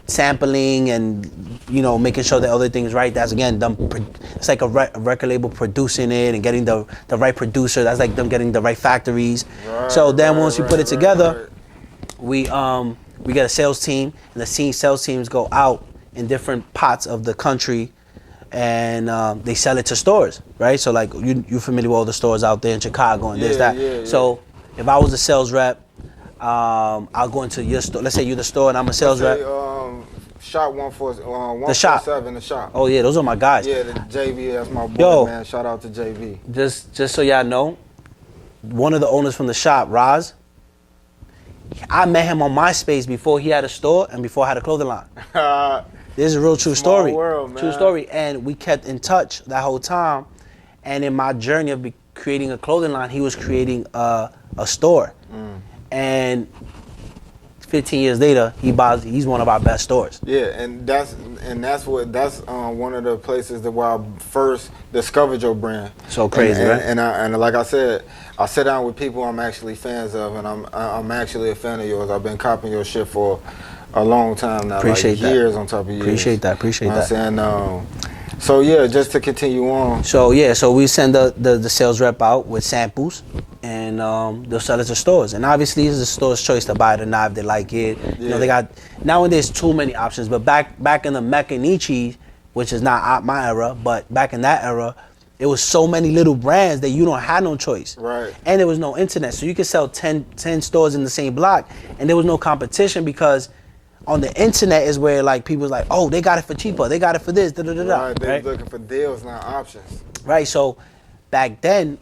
sampling and making sure that other things right. That's again them. It's like a record label producing it and getting the right producer. That's like them getting the right factories. So then once we put it together, we get a sales team, and the sales teams go out in different parts of the country. And they sell it to stores, right? So like you're familiar with all the stores out there in Chicago and this, that.
Yeah.
So if I was a sales rep, I'll go into your store. Let's say you're the store and I'm a sales rep.
Shop 147, the shop.
Oh yeah, those are my guys.
Yeah, the JV, that's my boy, man. Shout out to JV.
Just so y'all know, one of the owners from the shop, Roz, I met him on MySpace before he had a store and before I had a clothing line. This is a real true story.
World, man.
True story. And we kept in touch that whole time. And in my journey of creating a clothing line, he was creating a store. And 15 years later, he's one of our best stores.
Yeah, and that's one of the places that where I first discovered your brand.
So crazy, right?
And like I said, I sit down with people I'm actually fans of, and I'm actually a fan of yours. I've been copying your shit for a long time now,
Appreciate
like years on top of years.
Appreciate that.
You know what I'm saying? So yeah, just to continue on.
So we send the sales rep out with samples, and they'll sell it to stores. And obviously, it's the store's choice to buy it or not if they like it. You know, they got nowadays too many options. But back in the Mechanichi, which is not my era, but back in that era, it was so many little brands that you don't have no choice.
Right.
And there was no internet, so you could sell 10 stores in the same block, and there was no competition because on the internet is where like people's like, oh, they got it for cheaper, they got it for this, da da da da.
Right, they're looking for deals, not options.
Right, so back then,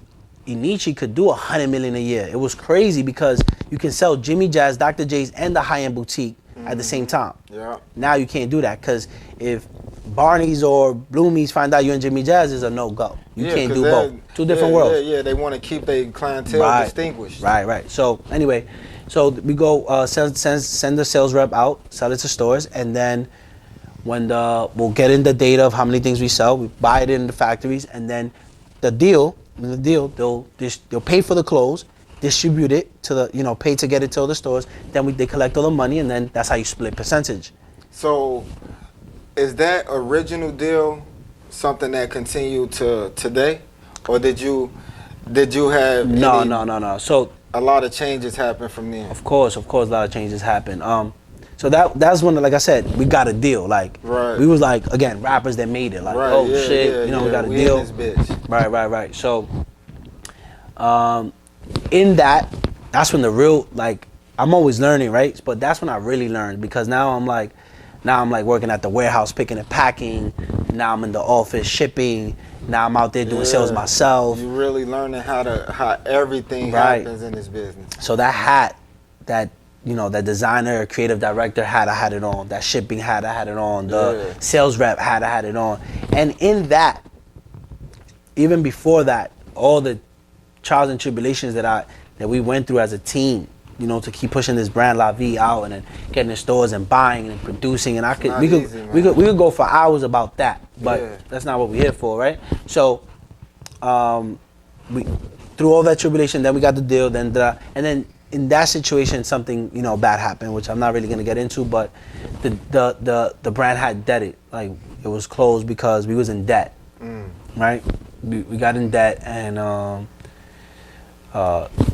Inichi could do $100 million a year. It was crazy because you can sell Jimmy Jazz, Dr. J's, and the high-end boutique at the same time.
Yeah.
Now you can't do that because if Barney's or Bloomies find out you're in Jimmy Jazz, is a no-go. You can't do both. Two different worlds.
Yeah, they want to keep their clientele distinguished.
Right. So anyway, we go send the sales rep out, sell it to stores, and then when we'll get in the data of how many things we sell, we buy it in the factories, and then they'll pay for the clothes, distribute it to the pay to get it to the stores. Then they collect all the money, and then that's how you split percentage.
So, is that original deal something that continued to today, or did you have
No. So
a lot of changes happen from then?
Of course, a lot of changes happen. So that's when, like I said, we got a deal. Like we was like, again, rappers that made it. Like, we got a deal.
In this bitch.
Right. So, in that's when the real, like, I'm always learning, right? But that's when I really learned, because now I'm like working at the warehouse picking and packing. Now I'm in the office shipping. Now I'm out there doing sales myself.
You really learning how everything happens in this business.
So that hat, that designer, creative director hat, I had it on. That shipping hat, I had it on. The sales rep hat, I had it on. And in that, even before that, all the trials and tribulations that we went through as a team, to keep pushing this brand La Vie out and then getting in stores and buying and producing, and we could go for hours about that, but that's not what we're here for, right? So, we through all that tribulation, then we got the deal, and then in that situation, something bad happened, which I'm not really gonna get into, but the brand had debted, like it was closed because we was in debt, right? We got in debt, and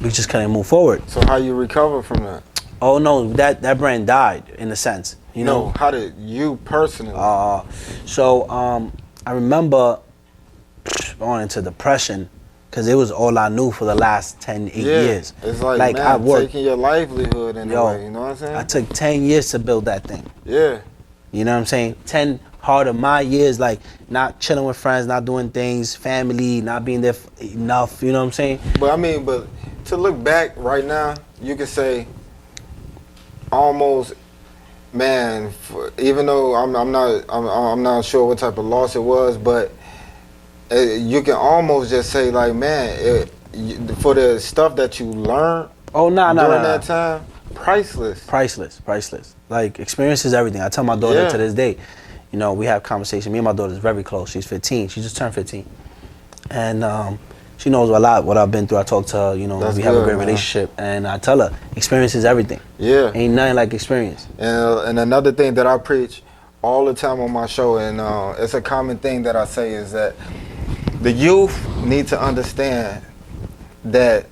we just couldn't move forward.
So how you recover from that?
Oh no, that brand died in a sense.
No, how did you personally?
I remember going into depression because it was all I knew for the last 8 years.
It's like man,
I worked,
taking your livelihood in a way, you know what I'm saying?
I took 10 years to build that thing.
Yeah.
You know what I'm saying? 10 hard of my years, like not chilling with friends, not doing things, family, not being there enough, you know what I'm saying?
But to look back right now, you can say almost, man, even though I'm not sure what type of loss it was, but you can almost just say like, man, for the stuff that you learn during that time, priceless.
Priceless. Like, experience is everything. I tell my daughter to this day, you know, we have conversation. Me and my daughter is very close. She's 15. She just turned 15. And she knows a lot what I've been through. I talk to her, you know, we have a great relationship. And I tell her, experience is everything.
Yeah.
Ain't nothing like experience.
And another thing that I preach all the time on my show, and it's a common thing that I say, is that the youth need to understand that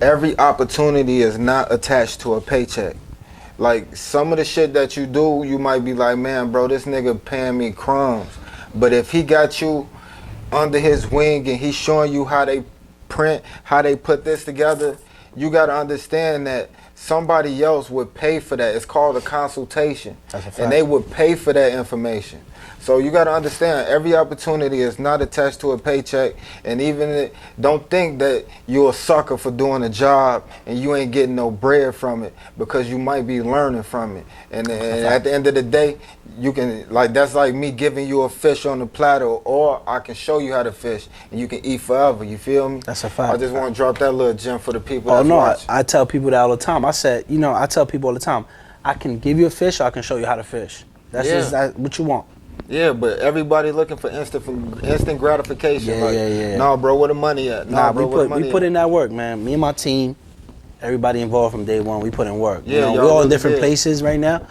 every opportunity is not attached to a paycheck. Like, some of the shit that you do, you might be like, man, bro, this nigga paying me crumbs. But if he got you under his wing and he's showing you how they print, how they put this together, you got to understand that somebody else would pay for that. It's called a consultation.
That's a fact.
And they would pay for that information. So you got to understand, every opportunity is not attached to a paycheck. And even don't think that you're a sucker for doing a job and you ain't getting no bread from it, because you might be learning from it. And at the end of the day, you can, like, that's like me giving you a fish on the platter, or I can show you how to fish and you can eat forever. You feel me?
That's a fact.
I just want to drop that little gem for the people
Oh,
that's
no,
watching.
I tell people that all the time. I said, you know, I tell people all the time, I can give you a fish or I can show you how to fish. That's just what you want.
Yeah, but everybody looking for instant gratification.
Yeah.
No, bro, where the money at?
Nah,
bro,
we put in that work, man. Me and my team, everybody involved from day one, we put in work.
Yeah,
you know,
y'all
we're all in
really
different
did.
places right now,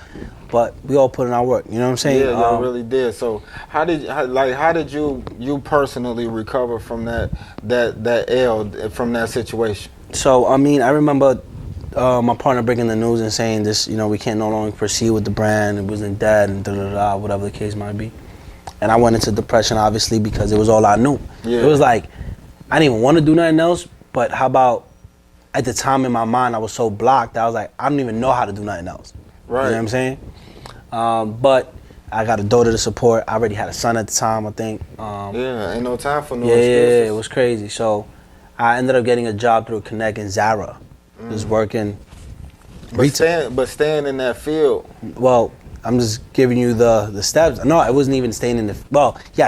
but we all put in our work. You know what I'm saying?
Yeah, y'all really did. So how did you personally recover from that L, from that situation?
So, I mean, I remember my partner breaking the news and saying this, you know, we can't no longer proceed with the brand. It wasn't dead and whatever the case might be. And I went into depression, obviously, because it was all I knew.
Yeah.
It was like, I didn't even want to do nothing else, but how about, at the time in my mind, I was so blocked, I was like, I don't even know how to do nothing else.
Right.
You know what I'm saying? But I got a daughter to support. I already had a son at the time, I think.
Yeah, ain't no time for no
Yeah,
excuses.
it was crazy. So I ended up getting a job through Connect in Zara. Just working retail.
But staying in that field.
Well, I'm just giving you the steps. No, I wasn't even staying in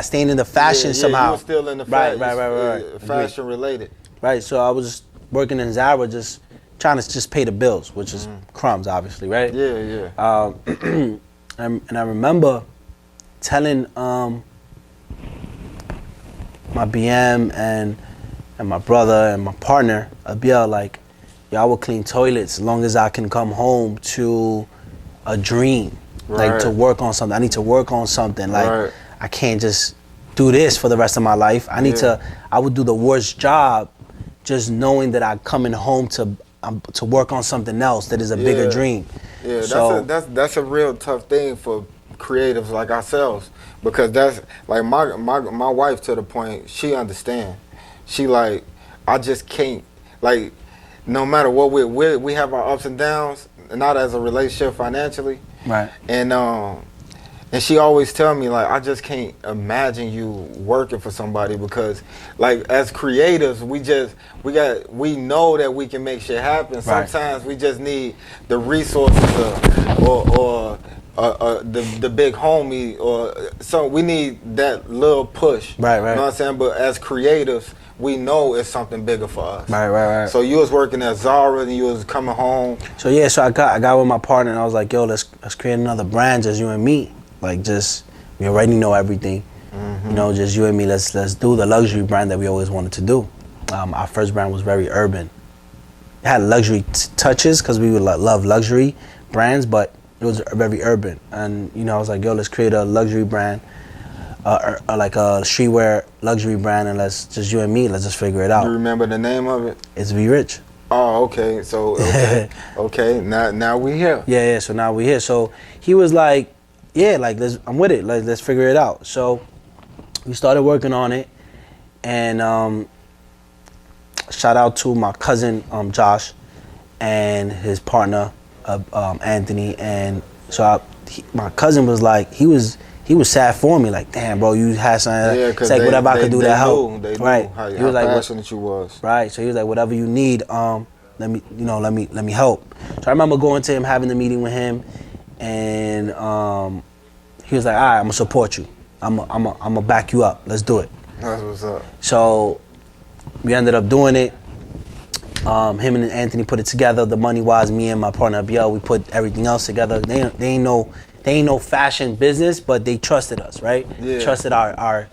staying in the fashion somehow.
You were still in the
right.
Fashion related.
Right, so I was working in Zara, just trying to just pay the bills, which is crumbs, obviously, right?
Yeah.
And I remember telling my BM and my brother and my partner, Abiel, like, yo, I will clean toilets as long as I can come home to a dream.
Right.
Like, to work on something. I need to work on something. Like,
Right.
I can't just do this for the rest of my life. I would do the worst job just knowing that I'm coming home to work on something else that is a bigger dream.
Yeah,
So,
that's a real tough thing for creatives like ourselves, because that's like my wife, to the point she understand. She like, I just can't, like, no matter what we have our ups and downs, not as a relationship financially.
right.
And she always tell me, like, I just can't imagine you working for somebody, because like, as creatives, we know that we can make shit happen.
Right.
Sometimes we just need the resources or the big homie, or so we need that little push.
Right.
You know what I'm saying? But as creatives, we know it's something bigger for us.
Right.
So you was working at Zara and you was coming home.
So yeah, so I got with my partner and I was like, yo, let's create another brand, just you and me. Like, just, we already know everything. You know, just you and me, let's do the luxury brand that we always wanted to do. Our first brand was very urban. It had luxury touches because we would love luxury brands, but it was very urban. And, you know, I was like, yo, let's create a luxury brand, like a streetwear luxury brand, and let's just, you and me, let's just figure it out.
You remember the name of it?
It's Vie Riche.
Oh, okay. So, okay. Now we here.
Yeah. So now we here. So he was like, yeah, like, I'm with it. Let's figure it out. So we started working on it, and shout out to my cousin Josh and his partner Anthony. And so my cousin was like, he was sad for me. Like, damn, bro, you had something.
Yeah,
It's like, whatever I could do to help.
They knew
right.
how
He was like,
passionate you was.
Right. So he was like, whatever you need, let me help. So I remember going to him, having the meeting with him, and he was like, all right, I'm gonna support you. I'm gonna back you up. Let's do it.
That's what's up.
So we ended up doing it. Him and Anthony put it together. The money wise, me and my partner Biel, we put everything else together. They ain't no fashion business, but they trusted us, right?
Yeah.
Trusted our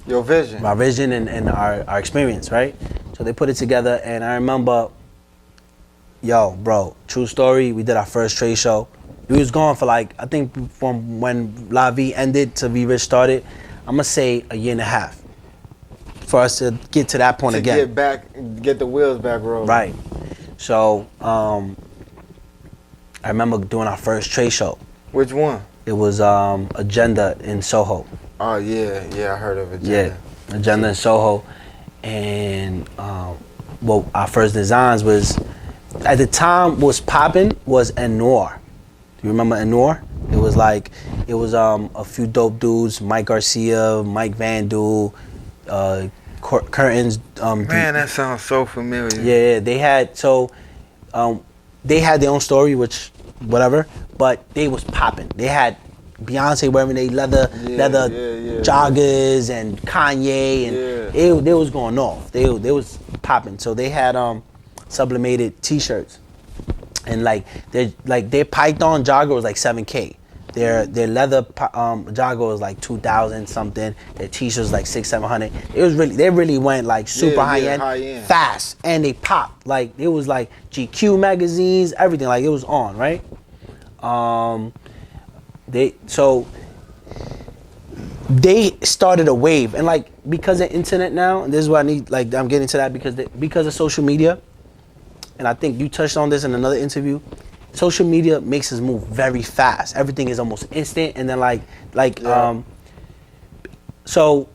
Your vision.
my vision and our experience, right? So they put it together, and I remember, yo, bro, true story, we did our first trade show. We was gone for like, I think from when La Vie ended to Vie Riche started, I'm gonna say a year and a half for us to get to that point again.
Get the wheels back rolling.
Right. So, I remember doing our first trade show.
Which one?
It was Agenda in Soho.
Oh yeah, I heard of it.
Yeah, Agenda in Soho. And well, our first designs was, at the time, was popping was Noir. Do you remember Noir? It was a few dope dudes, Mike Garcia, Mike Vandal, Curtains.
Man, that sounds so familiar.
Yeah, they had their own story, which whatever, but they was popping. They had Beyonce wearing their leather joggers and Kanye, and they was going off. They was popping. So they had sublimated T-shirts, and their Python jogger was like $7K. Their leather jogger was like 2,000 something. Their T-shirts was like 600-700. They really went like super high end, fast, and they popped. Like it was like GQ magazines, everything. Like it was on, right? They started a wave, and like because of internet now, and this is what I need. Like I'm getting to that because of social media, and I think you touched on this in another interview. Social media makes us move very fast. Everything is almost instant, and then so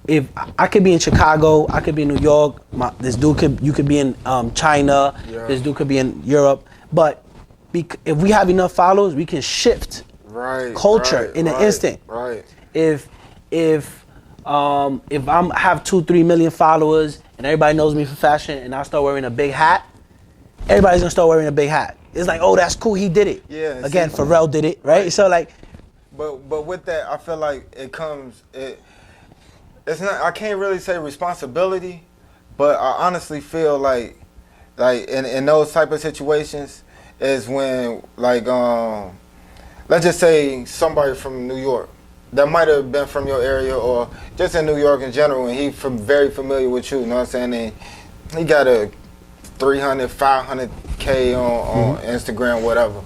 if I could be in Chicago, I could be in New York. You could be in China.
Yeah.
This dude could be in Europe. But if we have enough followers, we can shift culture in an instant.
Right.
If I have 2-3 million followers and everybody knows me for fashion, and I start wearing a big hat, everybody's gonna start wearing a big hat. It's like, oh, that's cool, he did it.
Yeah.
Again, Pharrell did it, right? So like,
but with that, I feel like it's not. I can't really say responsibility, but I honestly feel like in those type of situations is when let's just say somebody from New York that might have been from your area or just in New York in general, and he's very familiar with you. You know what I'm saying? And he got a 300, 500K on Instagram, whatever.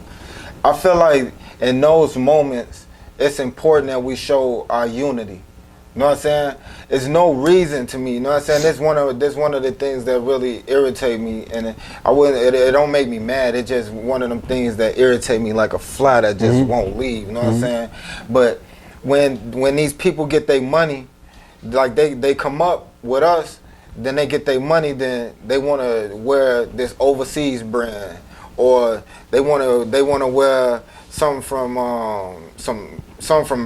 I feel like in those moments, it's important that we show our unity. You know what I'm saying? It's no reason to me. You know what I'm saying? This one of the things that really irritate me, and it don't make me mad. It's just one of them things that irritate me like a fly that just won't leave. You know what I'm saying? But when these people get their money, like they come up with us, then they get their money, then they want to wear this overseas brand, or they want to wear something from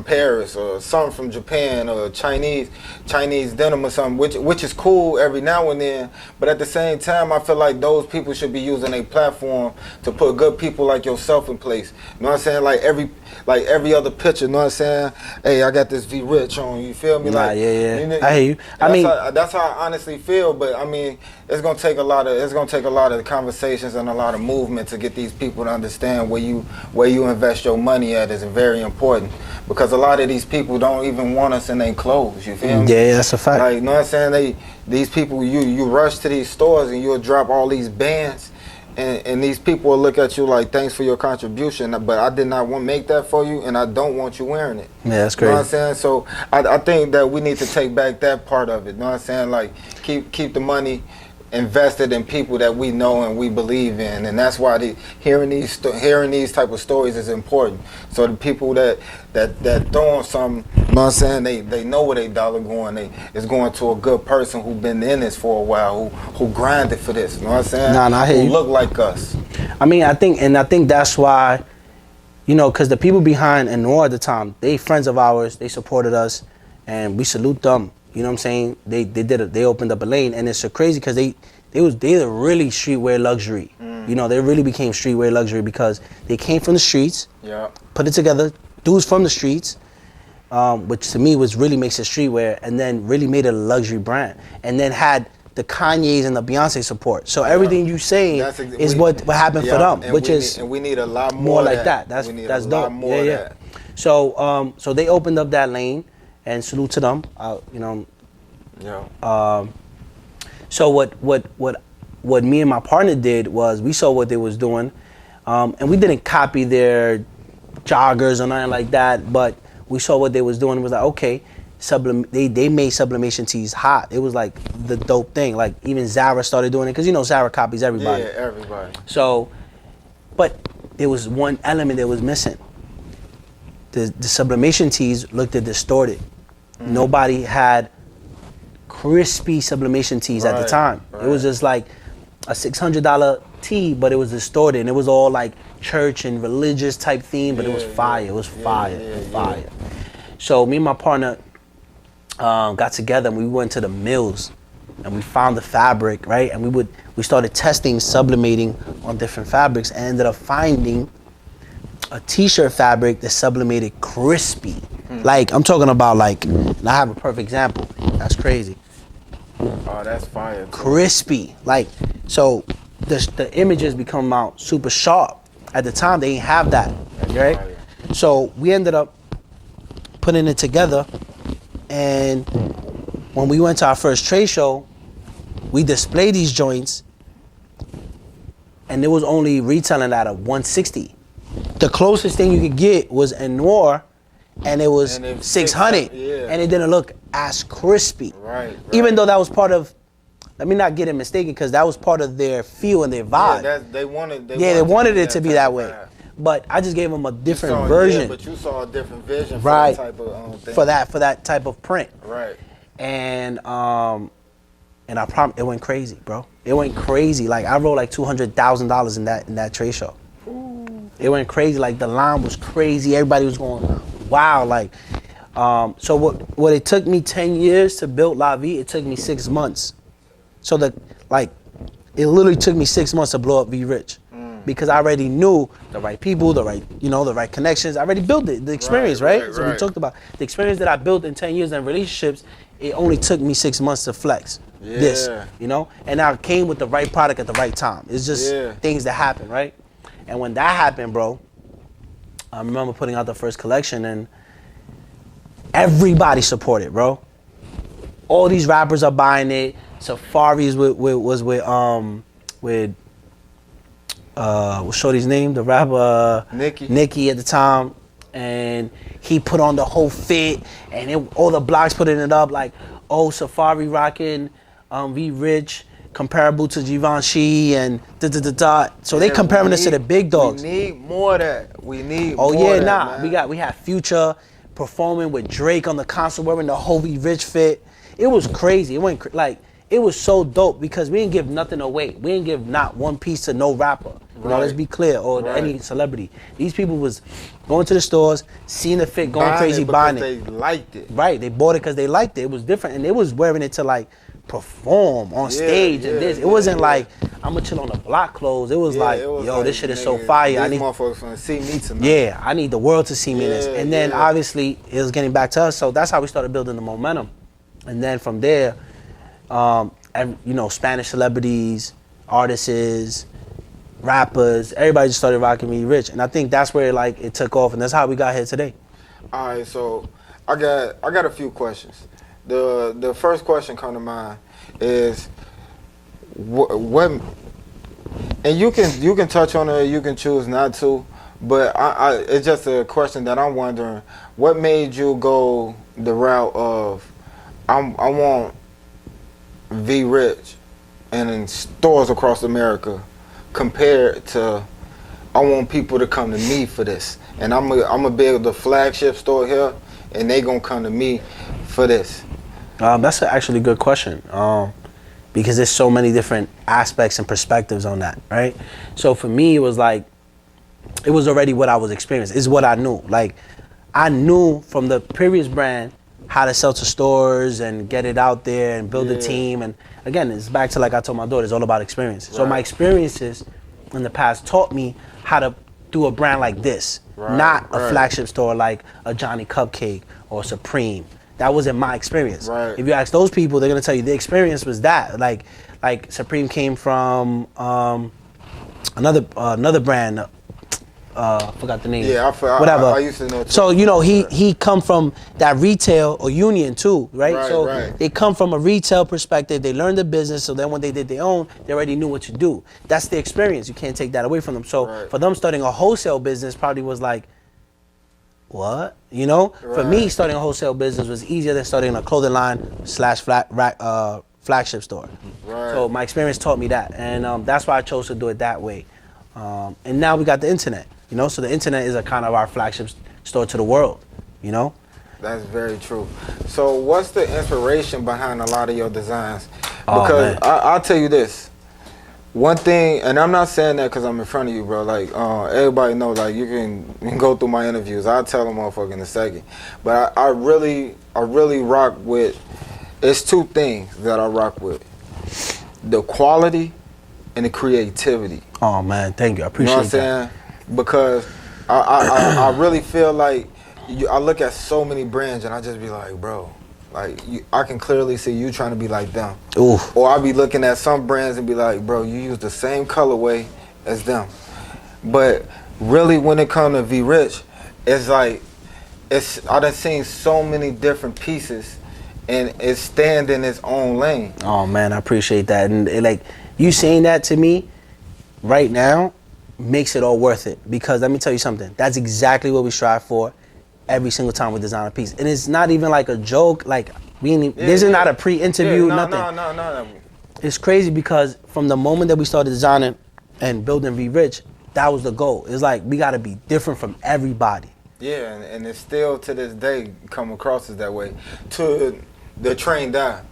Paris or something from Japan or Chinese denim or something, which is cool every now and then. But at the same time, I feel like those people should be using a platform to put good people like yourself in place. You know what I'm saying? Like every other picture. You know what I'm saying? Hey, I got this Vie Riche on. You feel me?
Yeah.
You know,
I hear you.
That's how I honestly feel. But I mean, it's gonna take a lot of conversations and a lot of movement to get these people to understand where you invest your money at is very important. Because a lot of these people don't even want us in their clothes. You feel me?
Yeah, that's a fact.
Like, you know what I'm saying? These people, you rush to these stores and you'll drop all these bands, and these people will look at you like, thanks for your contribution, but I did not want to make that for you, and I don't want you wearing it.
Yeah, that's crazy.
You know what I'm saying? So I think that we need to take back that part of it. You know what I'm saying? Like, keep the money invested in people that we know and we believe in, and that's why hearing these type of stories is important. So the people that throwing some, you know what I'm saying, they know where they dollar going. It's going to a good person who been in this for a while, who grinded for this. You know what I'm saying?
I hear you.
Who look like us.
I mean, I think that's why, you know, because the people behind Noir at the time, they friends of ours, they supported us, and we salute them. You know what I'm saying? They opened up a lane, and it's so crazy because they really streetwear luxury. You know, they really became streetwear luxury because they came from the streets, put it together, dudes from the streets, which to me was really makes it streetwear, and then really made it a luxury brand, and then had the Kanye's and the Beyonce support. So everything you saying is what happened for them,
and
which is
and we need a lot more
like that. That's dope. Yeah. So so they opened up that lane, and salute to them. So what me and my partner did was we saw what they was doing, and we didn't copy their joggers or nothing like that, but we saw what they was doing and was like, okay, they made sublimation tees hot. It was like the dope thing. Like even Zara started doing it, because you know Zara copies everybody.
Yeah, everybody.
So, but there was one element that was missing. The sublimation tees looked distorted. Nobody had crispy sublimation tees at the time. It was just like a $600 tee, but it was distorted, and it was all like church and religious type theme, but it was fire. It was fire. So me and my partner got together, and we went to the mills, and we found the fabric, right? And we started testing sublimating on different fabrics, and ended up finding a t-shirt fabric that sublimated crispy. Like I'm talking about, like, and I have a perfect example. That's crazy.
Oh, that's fire.
Crispy. Like, so the images become out super sharp. At the time, they didn't have that, right? So we ended up putting it together, and when we went to our first trade show, we displayed these joints, and it was only retailing at a $160. The closest thing you could get was in Noir, and it was $600, and it didn't look as crispy.
Right.
Even though that was part of, let me not get it mistaken, because that was part of their feel and their vibe.
Yeah, they wanted
it to be that way. But I just gave them a different version.
Yeah, but you saw a different vision for
right.
that type of thing.
For that type of print.
Right.
And I promise it went crazy, bro. It went crazy. Like I wrote like $200,000 in that trade show. Ooh. It went crazy. Like the line was crazy. Everybody was going, wow. Like, so what it took me 10 years to build La Vie, it took me 6 months. So it literally took me 6 months to blow up Vie Riche. Because I already knew the right people, the right connections. I already built it, the experience, right? So we talked about the experience that I built in 10 years in relationships. It only took me 6 months to flex this, and I came with the right product at the right time. It's just things that happen, right? And when that happened, bro, I remember putting out the first collection, and everybody supported, bro. All these rappers are buying it. Safari's was with what's Shorty's name? The rapper Nicki at the time, and he put on the whole fit, and all the blogs putting it up like, oh, Safari rocking Vie Riche, comparable to Givenchy and da. So they comparing us to the big dogs.
We need more of that.
We had Future performing with Drake on the concert wearing the whole Vie Riche fit. It was crazy. It went it was so dope because we didn't give nothing away. We didn't give not one piece to no rapper. Let's be clear, or any celebrity. These people was going to the stores, seeing the fit, going crazy, buying it.
They liked it.
Right, they bought it because they liked it. It was different, and they was wearing it to like perform on stage and this. It wasn't like I'm gonna chill on the block clothes. It was this shit is so fire.
These motherfuckers wanna see me tonight.
Yeah, I need the world to see me in this. And then obviously it was getting back to us, so that's how we started building the momentum. And then from there, Spanish celebrities, artists, rappers, everybody just started rocking Vie Riche, and I think that's where it took off, and that's how we got here today.
All right, so I got a few questions. The first question come to mind is what, and you can touch on it, you can choose not to, but it's just a question that I'm wondering. What made you go the route of I want Vie Riche and in stores across America, compared to I want people to come to me for this, and I'm gonna build the flagship store here, and they gonna come to me for this?
That's actually a good question, because there's so many different aspects and perspectives on that, right? So for me, it was already what I was experiencing. It's what I knew. Like I knew from the previous brand how to sell to stores and get it out there and build a team. And again, it's back to like I told my daughter, it's all about experience. So my experiences in the past taught me how to through a brand like this, not a flagship store like a Johnny Cupcake or Supreme. That wasn't my experience.
Right.
If you ask those people, they're gonna tell you the experience was that. Like Supreme came from another brand. Forgot the name.
Yeah,
whatever.
I used to know too.
So he come from that retail or union too, right? So they come from a retail perspective. They learned the business, so then when they did their own, they already knew what to do. That's the experience. You can't take that away from them. So for them, starting a wholesale business probably was like, what? You know? For me, starting a wholesale business was easier than starting a clothing line / flagship store.
Right.
So my experience taught me that, and that's why I chose to do it that way. And now we got the internet, you know? So the internet is a kind of our flagship store to the world, you know?
That's very true. So what's the inspiration behind a lot of your designs? Because I'll tell you this. One thing, and I'm not saying that because I'm in front of you, bro. Like, everybody knows, like, you can go through my interviews. I'll tell them motherfucker in a second. But I really rock with, it's two things that I rock with. The quality and the creativity.
Oh, man, thank you. I appreciate that.
You know what I'm saying? Because I really feel like, I look at so many brands and I just be like, bro, like, I can clearly see you trying to be like them.
Oof.
Or I'll be looking at some brands and be like, bro, you use the same colorway as them. But really, when it comes to Vie Riche, it's like, I done seen so many different pieces and it stand in its own lane.
Oh, man, I appreciate that. And like, you saying that to me right now makes it all worth it. Because let me tell you something. That's exactly what we strive for every single time we design a piece. And it's not even like a joke. Like, this is not a pre-interview, nothing.
No.
It's crazy because from the moment that we started designing and building Vie Riche, that was the goal. It's like, we got to be different from everybody.
Yeah, and it's still to this day come across as that way to the trained eye.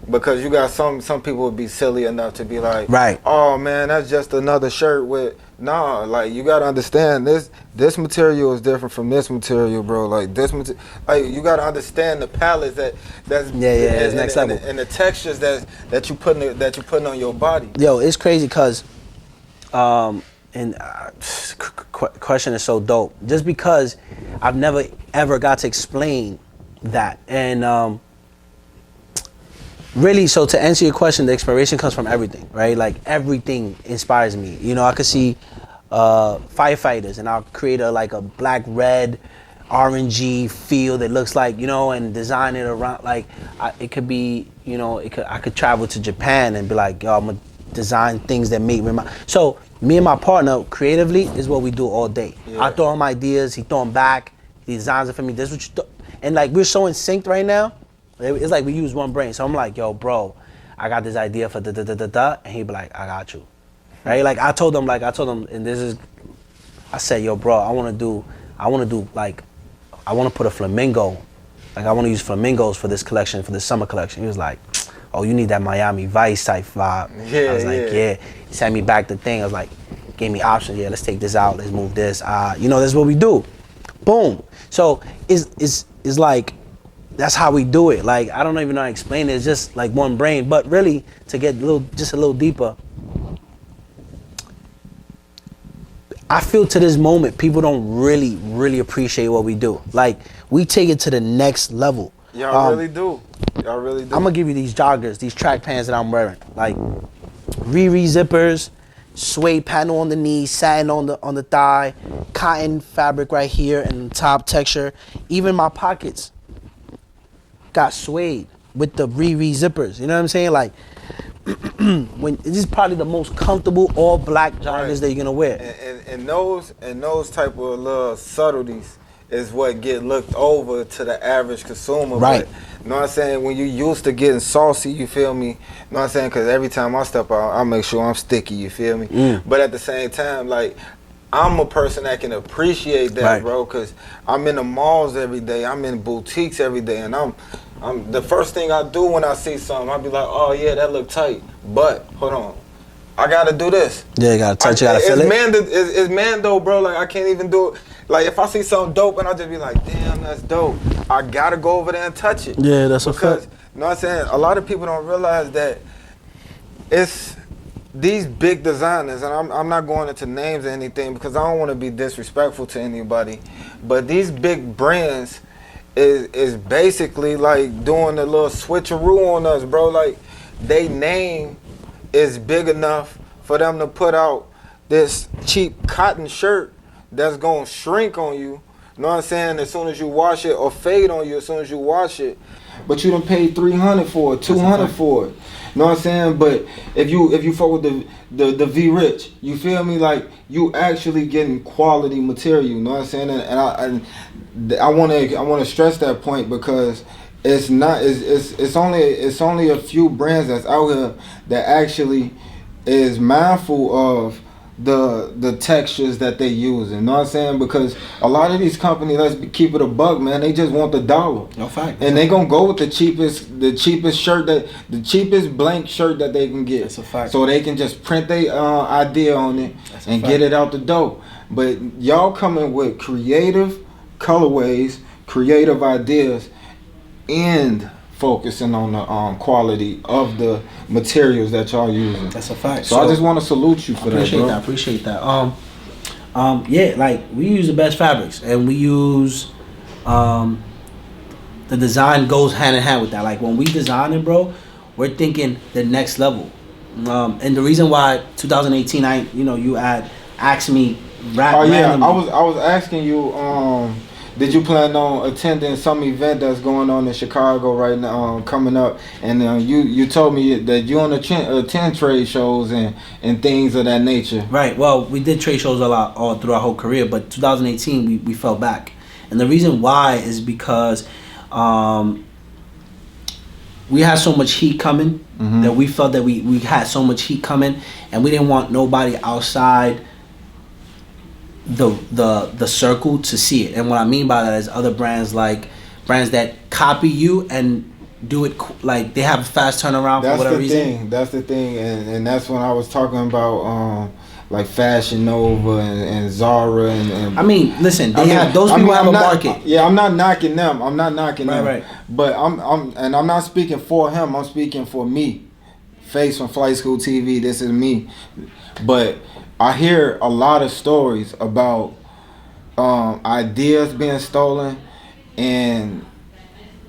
Because you got some people would be silly enough to be like,
right,
oh man, that's just another shirt with, nah, like, you gotta understand this material is different from this material, bro. Like, this material, like, you gotta understand the palettes that's
it's next level,
and the textures that you putting on your body.
Yo, it's crazy because question is so dope, just because I've never ever got to explain that. And really, so to answer your question, the inspiration comes from everything, right? Like, everything inspires me. You know, I could see firefighters and I'll create a black, red, orangey feel that looks like, you know, and design it around, like, it could be, you know, I could travel to Japan and be like, yo, I'm gonna design things that make me so me and my partner, creatively, is what we do all day. Yeah. I throw him ideas, he throw them back, he designs it for me, this is what you do. And like, we're so in sync right now. It's like we use one brain. So I'm like, yo, bro, I got this idea for da-da-da-da-da. And he'd be like, I got you. Right? Like, I told him, and I said, yo, bro, I want to put a flamingo. Like, I want to use flamingos for this collection, for this summer collection. He was like, oh, you need that Miami Vice type vibe.
Yeah,
I was like, yeah. He sent me back the thing. I was like, gave me options. Yeah, let's take this out. Let's move this. You know, that's what we do. Boom. So it's like, that's how we do it. Like, I don't even know how to explain it. It's just like one brain. But really, to get just a little deeper, I feel to this moment, people don't really, really appreciate what we do. Like, we take it to the next level.
Y'all really do. Y'all really do.
I'm gonna give you these joggers, these track pants that I'm wearing. Like, Riri zippers, suede panel on the knee, satin on the thigh, cotton fabric right here, and top texture. Even my pockets got suede with the Riri zippers. You know what I'm saying? Like, when this is probably the most comfortable all black joggers that you're gonna wear.
And those type of little subtleties is what get looked over to the average consumer.
Right.
But, you know what I'm saying? When you used to getting saucy, you feel me? You know what I'm saying? Because every time I step out, I make sure I'm sticky. You feel me? But at the same time, like, I'm a person that can appreciate that, bro, because I'm in the malls every day. I'm in boutiques every day, and I'm the first thing I do when I see something, I'll be like, oh, yeah, that look tight. But, hold on. I got to do this.
Yeah, you got to touch it, you got to feel it.
It's Mando, bro. Like, I can't even do it. Like, if I see something dope, and I just be like, damn, that's dope, I got to go over there and touch it.
Yeah, that's
because,
a fact.
You know what I'm saying? A lot of people don't realize that it's these big designers, and I'm not going into names or anything because I don't want to be disrespectful to anybody, but these big brands is basically like doing a little switcheroo on us, bro. Like, they name is big enough for them to put out this cheap cotton shirt that's gonna shrink on you. You know what I'm saying? As soon as you wash it, or fade on you as soon as you wash it. But you done paid $300 for it, $200 for it. You know what I'm saying? But if you fuck with the Vie Riche, you feel me? Like, you actually getting quality material. You know what I'm saying? And I want to stress that point because it's only a few brands that's out here that actually is mindful of the textures that they use. You know what I'm saying? Because a lot of these companies, let's keep it a buck, man, they just want the dollar.
No fact.
And they gonna go with the cheapest shirt, the cheapest blank shirt that they can get.
That's a fact.
So they can just print their idea on it and get it out the door. But y'all coming with creative colorways, creative ideas, and focusing on the quality of the materials that y'all using.
That's a fact.
So I just want to salute you for that, bro.
I appreciate that. Yeah, like, we use the best fabrics, and we use the design goes hand in hand with that. Like, when we design it, bro, we're thinking the next level. And the reason why 2018, you asked me randomly.
I was asking you. Did you plan on attending some event that's going on in Chicago right now, coming up? And you told me that you want to attend trade shows and things of that nature.
Right. Well, we did trade shows a lot all through our whole career, but 2018 we fell back, and the reason why is because we had so much heat coming that we felt that we had so much heat coming, and we didn't want nobody outside the circle to see it. And what I mean by that is other brands that copy you and do it like they have a fast turnaround for whatever reason.
That's the thing, and that's when I was talking about like Fashion Nova and Zara and
I mean, listen, those people have a market.
Yeah, I'm not knocking them. I'm not knocking them.
Right.
But I'm not speaking for him. I'm speaking for me. Face from Flight School TV. This is me. But I hear a lot of stories about ideas being stolen, and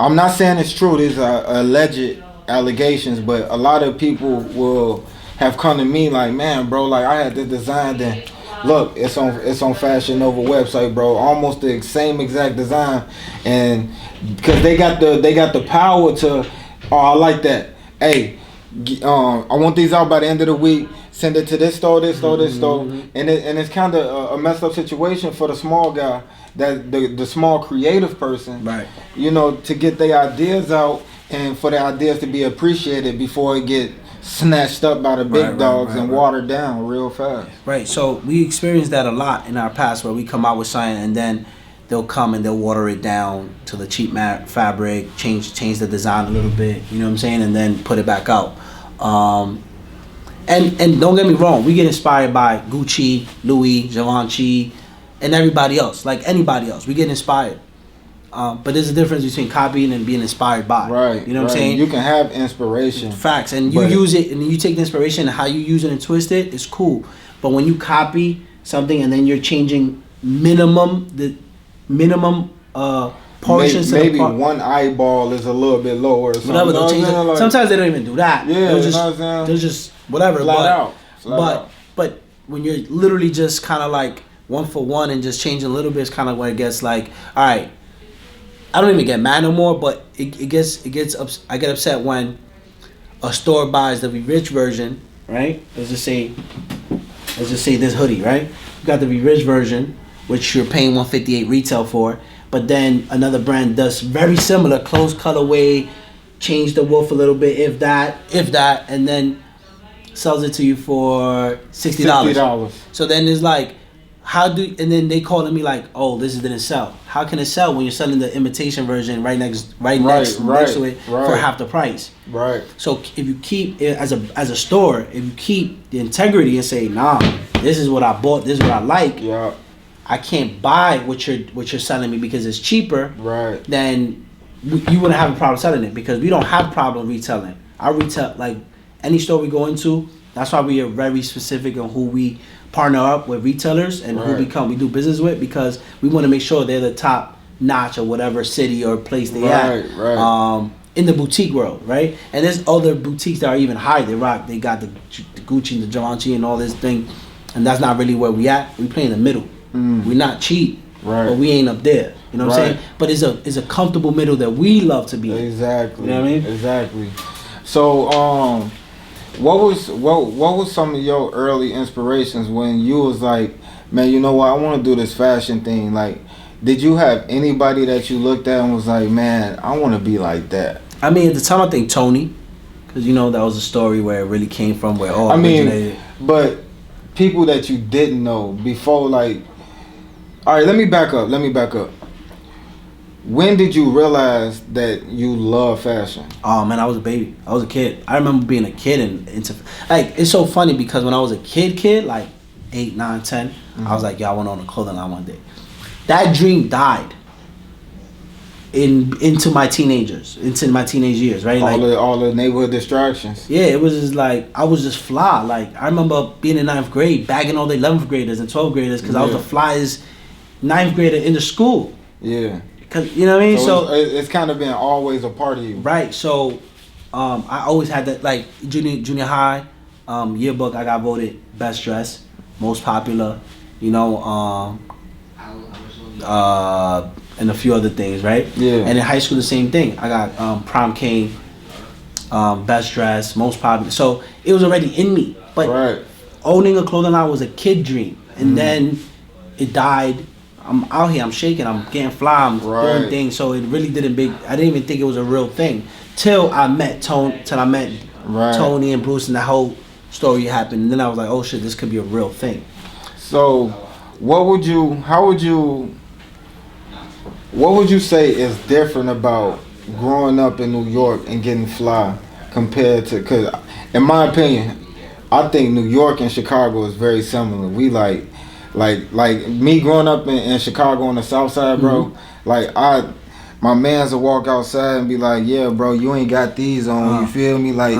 I'm not saying it's true. These are alleged allegations, but a lot of people will have come to me like, man, bro, like, I had this design, then look, it's on Fashion Nova website, bro, almost the same exact design, and because they got the power to, oh, I like that. Hey, I want these out by the end of the week. Send it to this store, this store. And it's kind of a messed up situation for the small guy, that the small creative person,
right?
To get their ideas out and for their ideas to be appreciated before it get snatched up by the big dogs and watered down real fast.
Right. So we experienced that a lot in our past, where we come out with something and then they'll come and they'll water it down to the cheap fabric, change the design a little bit, you know what I'm saying, and then put it back out. And don't get me wrong, we get inspired by Gucci, Louis, Givenchy, and everybody else, like anybody else. We get inspired. But there's a difference between copying and being inspired by.
Right.
You know what I'm saying?
You can have inspiration.
Facts. And you use it, and you take the inspiration and how you use it and twist it, it's cool. But when you copy something and then you're changing the minimum portions,
maybe one eyeball is a little bit lower or something.
Whatever, they'll change it.
Like,
sometimes they don't even do that.
Yeah,
they'll just whatever.
Flat out.
But when you're literally just kind of like one for one and just changing a little bit, it's kind of where it gets like, all right, I don't even get mad no more, but I get upset when a store buys the Vie Riche version, right? Let's just say this hoodie, right? You got the Vie Riche version, which you're paying $158 retail for, but then another brand does very similar, close colorway, change the wolf a little bit, if that, and then sells it to you for $60. So then it's like, and then they calling me like, oh, this didn't sell. How can it sell when you're selling the imitation version right next to it for half the price? Right. So if you keep it as a store, if you keep the integrity and say, nah, this is what I bought, this is what I like.
Yeah.
I can't buy what you're selling me because it's cheaper.
Right.
Then you wouldn't have a problem selling it, because we don't have a problem retailing. I retail, like any store we go into, That's why we are very specific on who we partner up with retailers and who we do business with, because we want to make sure they're the top notch of whatever city or place they at.
Right.
In the boutique world, right? And there's other boutiques that are even higher. They got the Gucci, the Givenchy, and all this thing, and that's not really where we at. We play in the middle. We're not cheap, but we ain't up there. You know what I'm saying? But it's a comfortable middle that we love to be in.
Exactly.
You know what I mean?
Exactly. So, what was some of your early inspirations when you was like, man, you know what, I want to do this fashion thing? Like, did you have anybody that you looked at and was like, man, I want to be like that?
I mean, at the time, I think Tony, because you know that was a story where it really came from, where all originated.
But people that you didn't know before, like, all right, let me back up. When did you realize that you love fashion?
Oh man, I was a baby. I was a kid. I remember being a kid and into, like, it's so funny because when I was a kid, like 8, 9, 10, I was like, yo, I want to own a clothing line one day. That dream died into my teenage years, right?
All the neighborhood distractions.
Yeah, it was just like, I was just fly. Like, I remember being in 9th grade, bagging all the 11th graders and 12th graders because I was the flyest 9th grader in the school.
Yeah.
Cause, you know what I mean?
So it's kind of been always a part of you.
Right. So I always had that, like, junior high yearbook, I got voted best dress, most popular, you know, and a few other things, right?
Yeah.
And in high school, the same thing. I got prom king, best dress, most popular. So it was already in me. But owning a clothing line was a kid dream, and then it died. I'm out here, I'm shaking, I'm getting fly, I'm doing things. So it really I didn't even think it was a real thing till I met Tony and Bruce, and that whole story happened. And then I was like, oh shit, this could be a real thing.
So what would you say is different about growing up in New York and getting fly compared to, because in my opinion, I think New York and Chicago is very similar. We like me growing up in Chicago on the South Side, bro. Like my mans will walk outside and be like, yeah, bro, you ain't got these on. You feel me? Like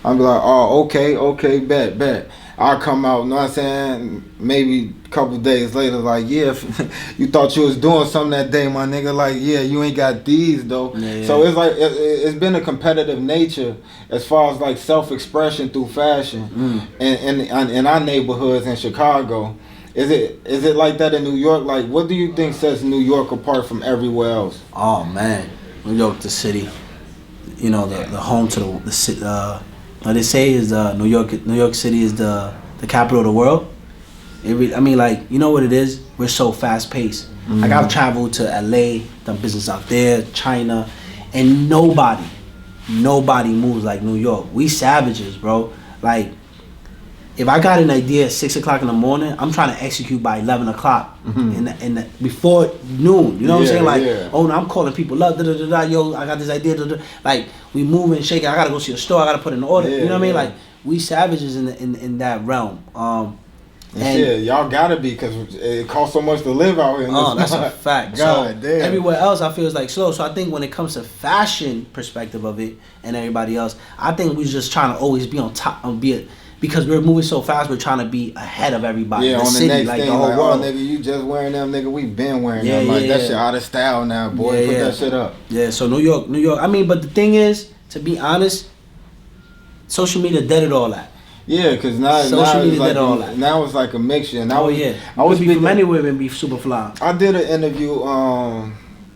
I'll be like, oh, okay, bet. I'll come out, you know what I'm saying? Maybe a couple days later, like, yeah, you thought you was doing something that day, my nigga. Like, yeah, you ain't got these though. Yeah. So it's like it's been a competitive nature as far as like self-expression through fashion, and in our neighborhoods in Chicago. Is it like that in New York? Like, what do you think sets New York apart from everywhere else?
Oh man, New York, the city, you know, the home to the city. They say is New York City is the capital of the world. I mean, like, you know what it is? We're so fast paced. Like, I've traveled to LA, done business out there, China, and nobody moves like New York. We savages, bro. Like, if I got an idea at 6 o'clock in the morning, I'm trying to execute by 11 o'clock before noon. You know what I'm saying? Like, oh no, I'm calling people up. Yo, I got this idea. Like, we move and shake. I gotta go to the store. I gotta put in the order. You know what I mean? Like, we savages in that realm.
And y'all gotta be, because it costs so much to live out here.
Oh, that's a fact.
God damn.
Everywhere else, I feel is like slow. So I think when it comes to fashion perspective of it and everybody else, I think we're just trying to always be on top and because we're moving so fast, we're trying to be ahead of everybody.
Yeah,
the
on
city,
the next
like
thing,
the whole
like,
world.
oh, nigga, you just wearing them, nigga, we been wearing them. Like, that shit out of style now, boy. Put that shit up.
Yeah, so New York. I mean, but the thing is, to be honest, social media did all that.
Yeah, because now it's like a mixture. And I was
be from anywhere and be super fly.
I did an interview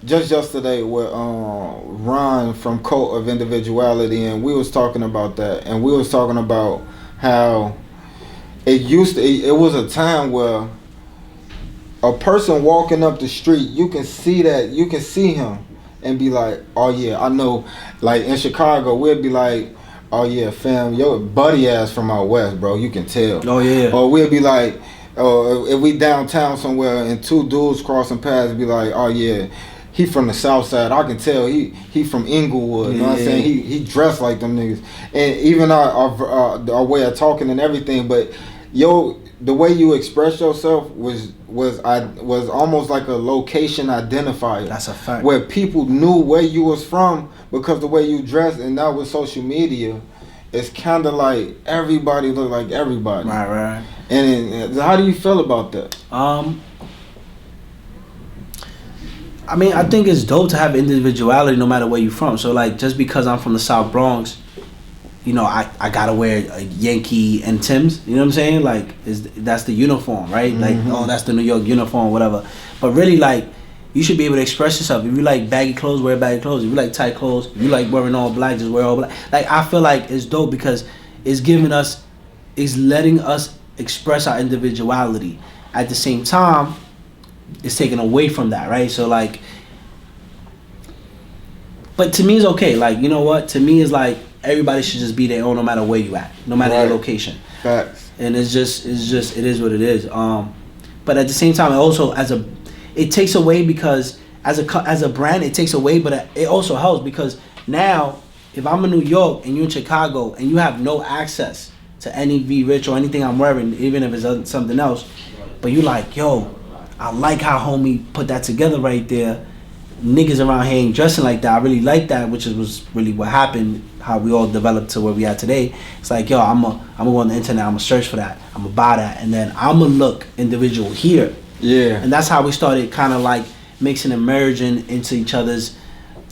just yesterday with Ron from Cult of Individuality, and we was talking about that, and we was talking about how it was a time where a person walking up the street, you can see him and be like, oh yeah, I know. Like in Chicago, we'd be like, oh yeah, fam, your buddy ass from out west, bro, you can tell.
Oh yeah.
Or we'd be like, if we downtown somewhere and two dudes crossing paths, be like, oh yeah, he from the South Side. I can tell he from Inglewood. You know what I'm saying? He dressed like them niggas. And even our way of talking and everything. But the way you express yourself was almost like a location identifier.
That's a fact.
Where people knew where you was from because the way you dressed, and now with social media, it's kind of like everybody look like everybody.
Right.
And how do you feel about that?
I mean, I think it's dope to have individuality no matter where you're from. So, like, just because I'm from the South Bronx, you know, I gotta wear a Yankee and Tim's. You know what I'm saying? Like, that's the uniform, right? Like, oh, that's the New York uniform, whatever. But really, like, you should be able to express yourself. If you like baggy clothes, wear baggy clothes. If you like tight clothes, if you like wearing all black, just wear all black. Like, I feel like it's dope because it's letting us express our individuality. At the same time, it's taken away from that, right? So, like, but to me, it's okay. Like, you know what? To me, it's like everybody should just be their own, no matter where you at, no matter your location.
Facts.
And it is what it is. But at the same time, it takes away because as a brand, it takes away, but it also helps because now, if I'm in New York and you're in Chicago and you have no access to any Vie Riche or anything I'm wearing, even if it's something else, but you like, yo, I like how homie put that together right there. Niggas around here ain't dressing like that. I really like that, which was really what happened, how we all developed to where we are today. It's like, yo, I'm gonna go on the internet, I'm gonna search for that, I'm gonna buy that, and then I'm gonna look individual here.
Yeah.
And that's how we started kind of like mixing and merging into each other's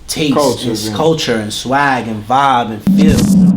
taste and culture and swag and vibe and feel. You know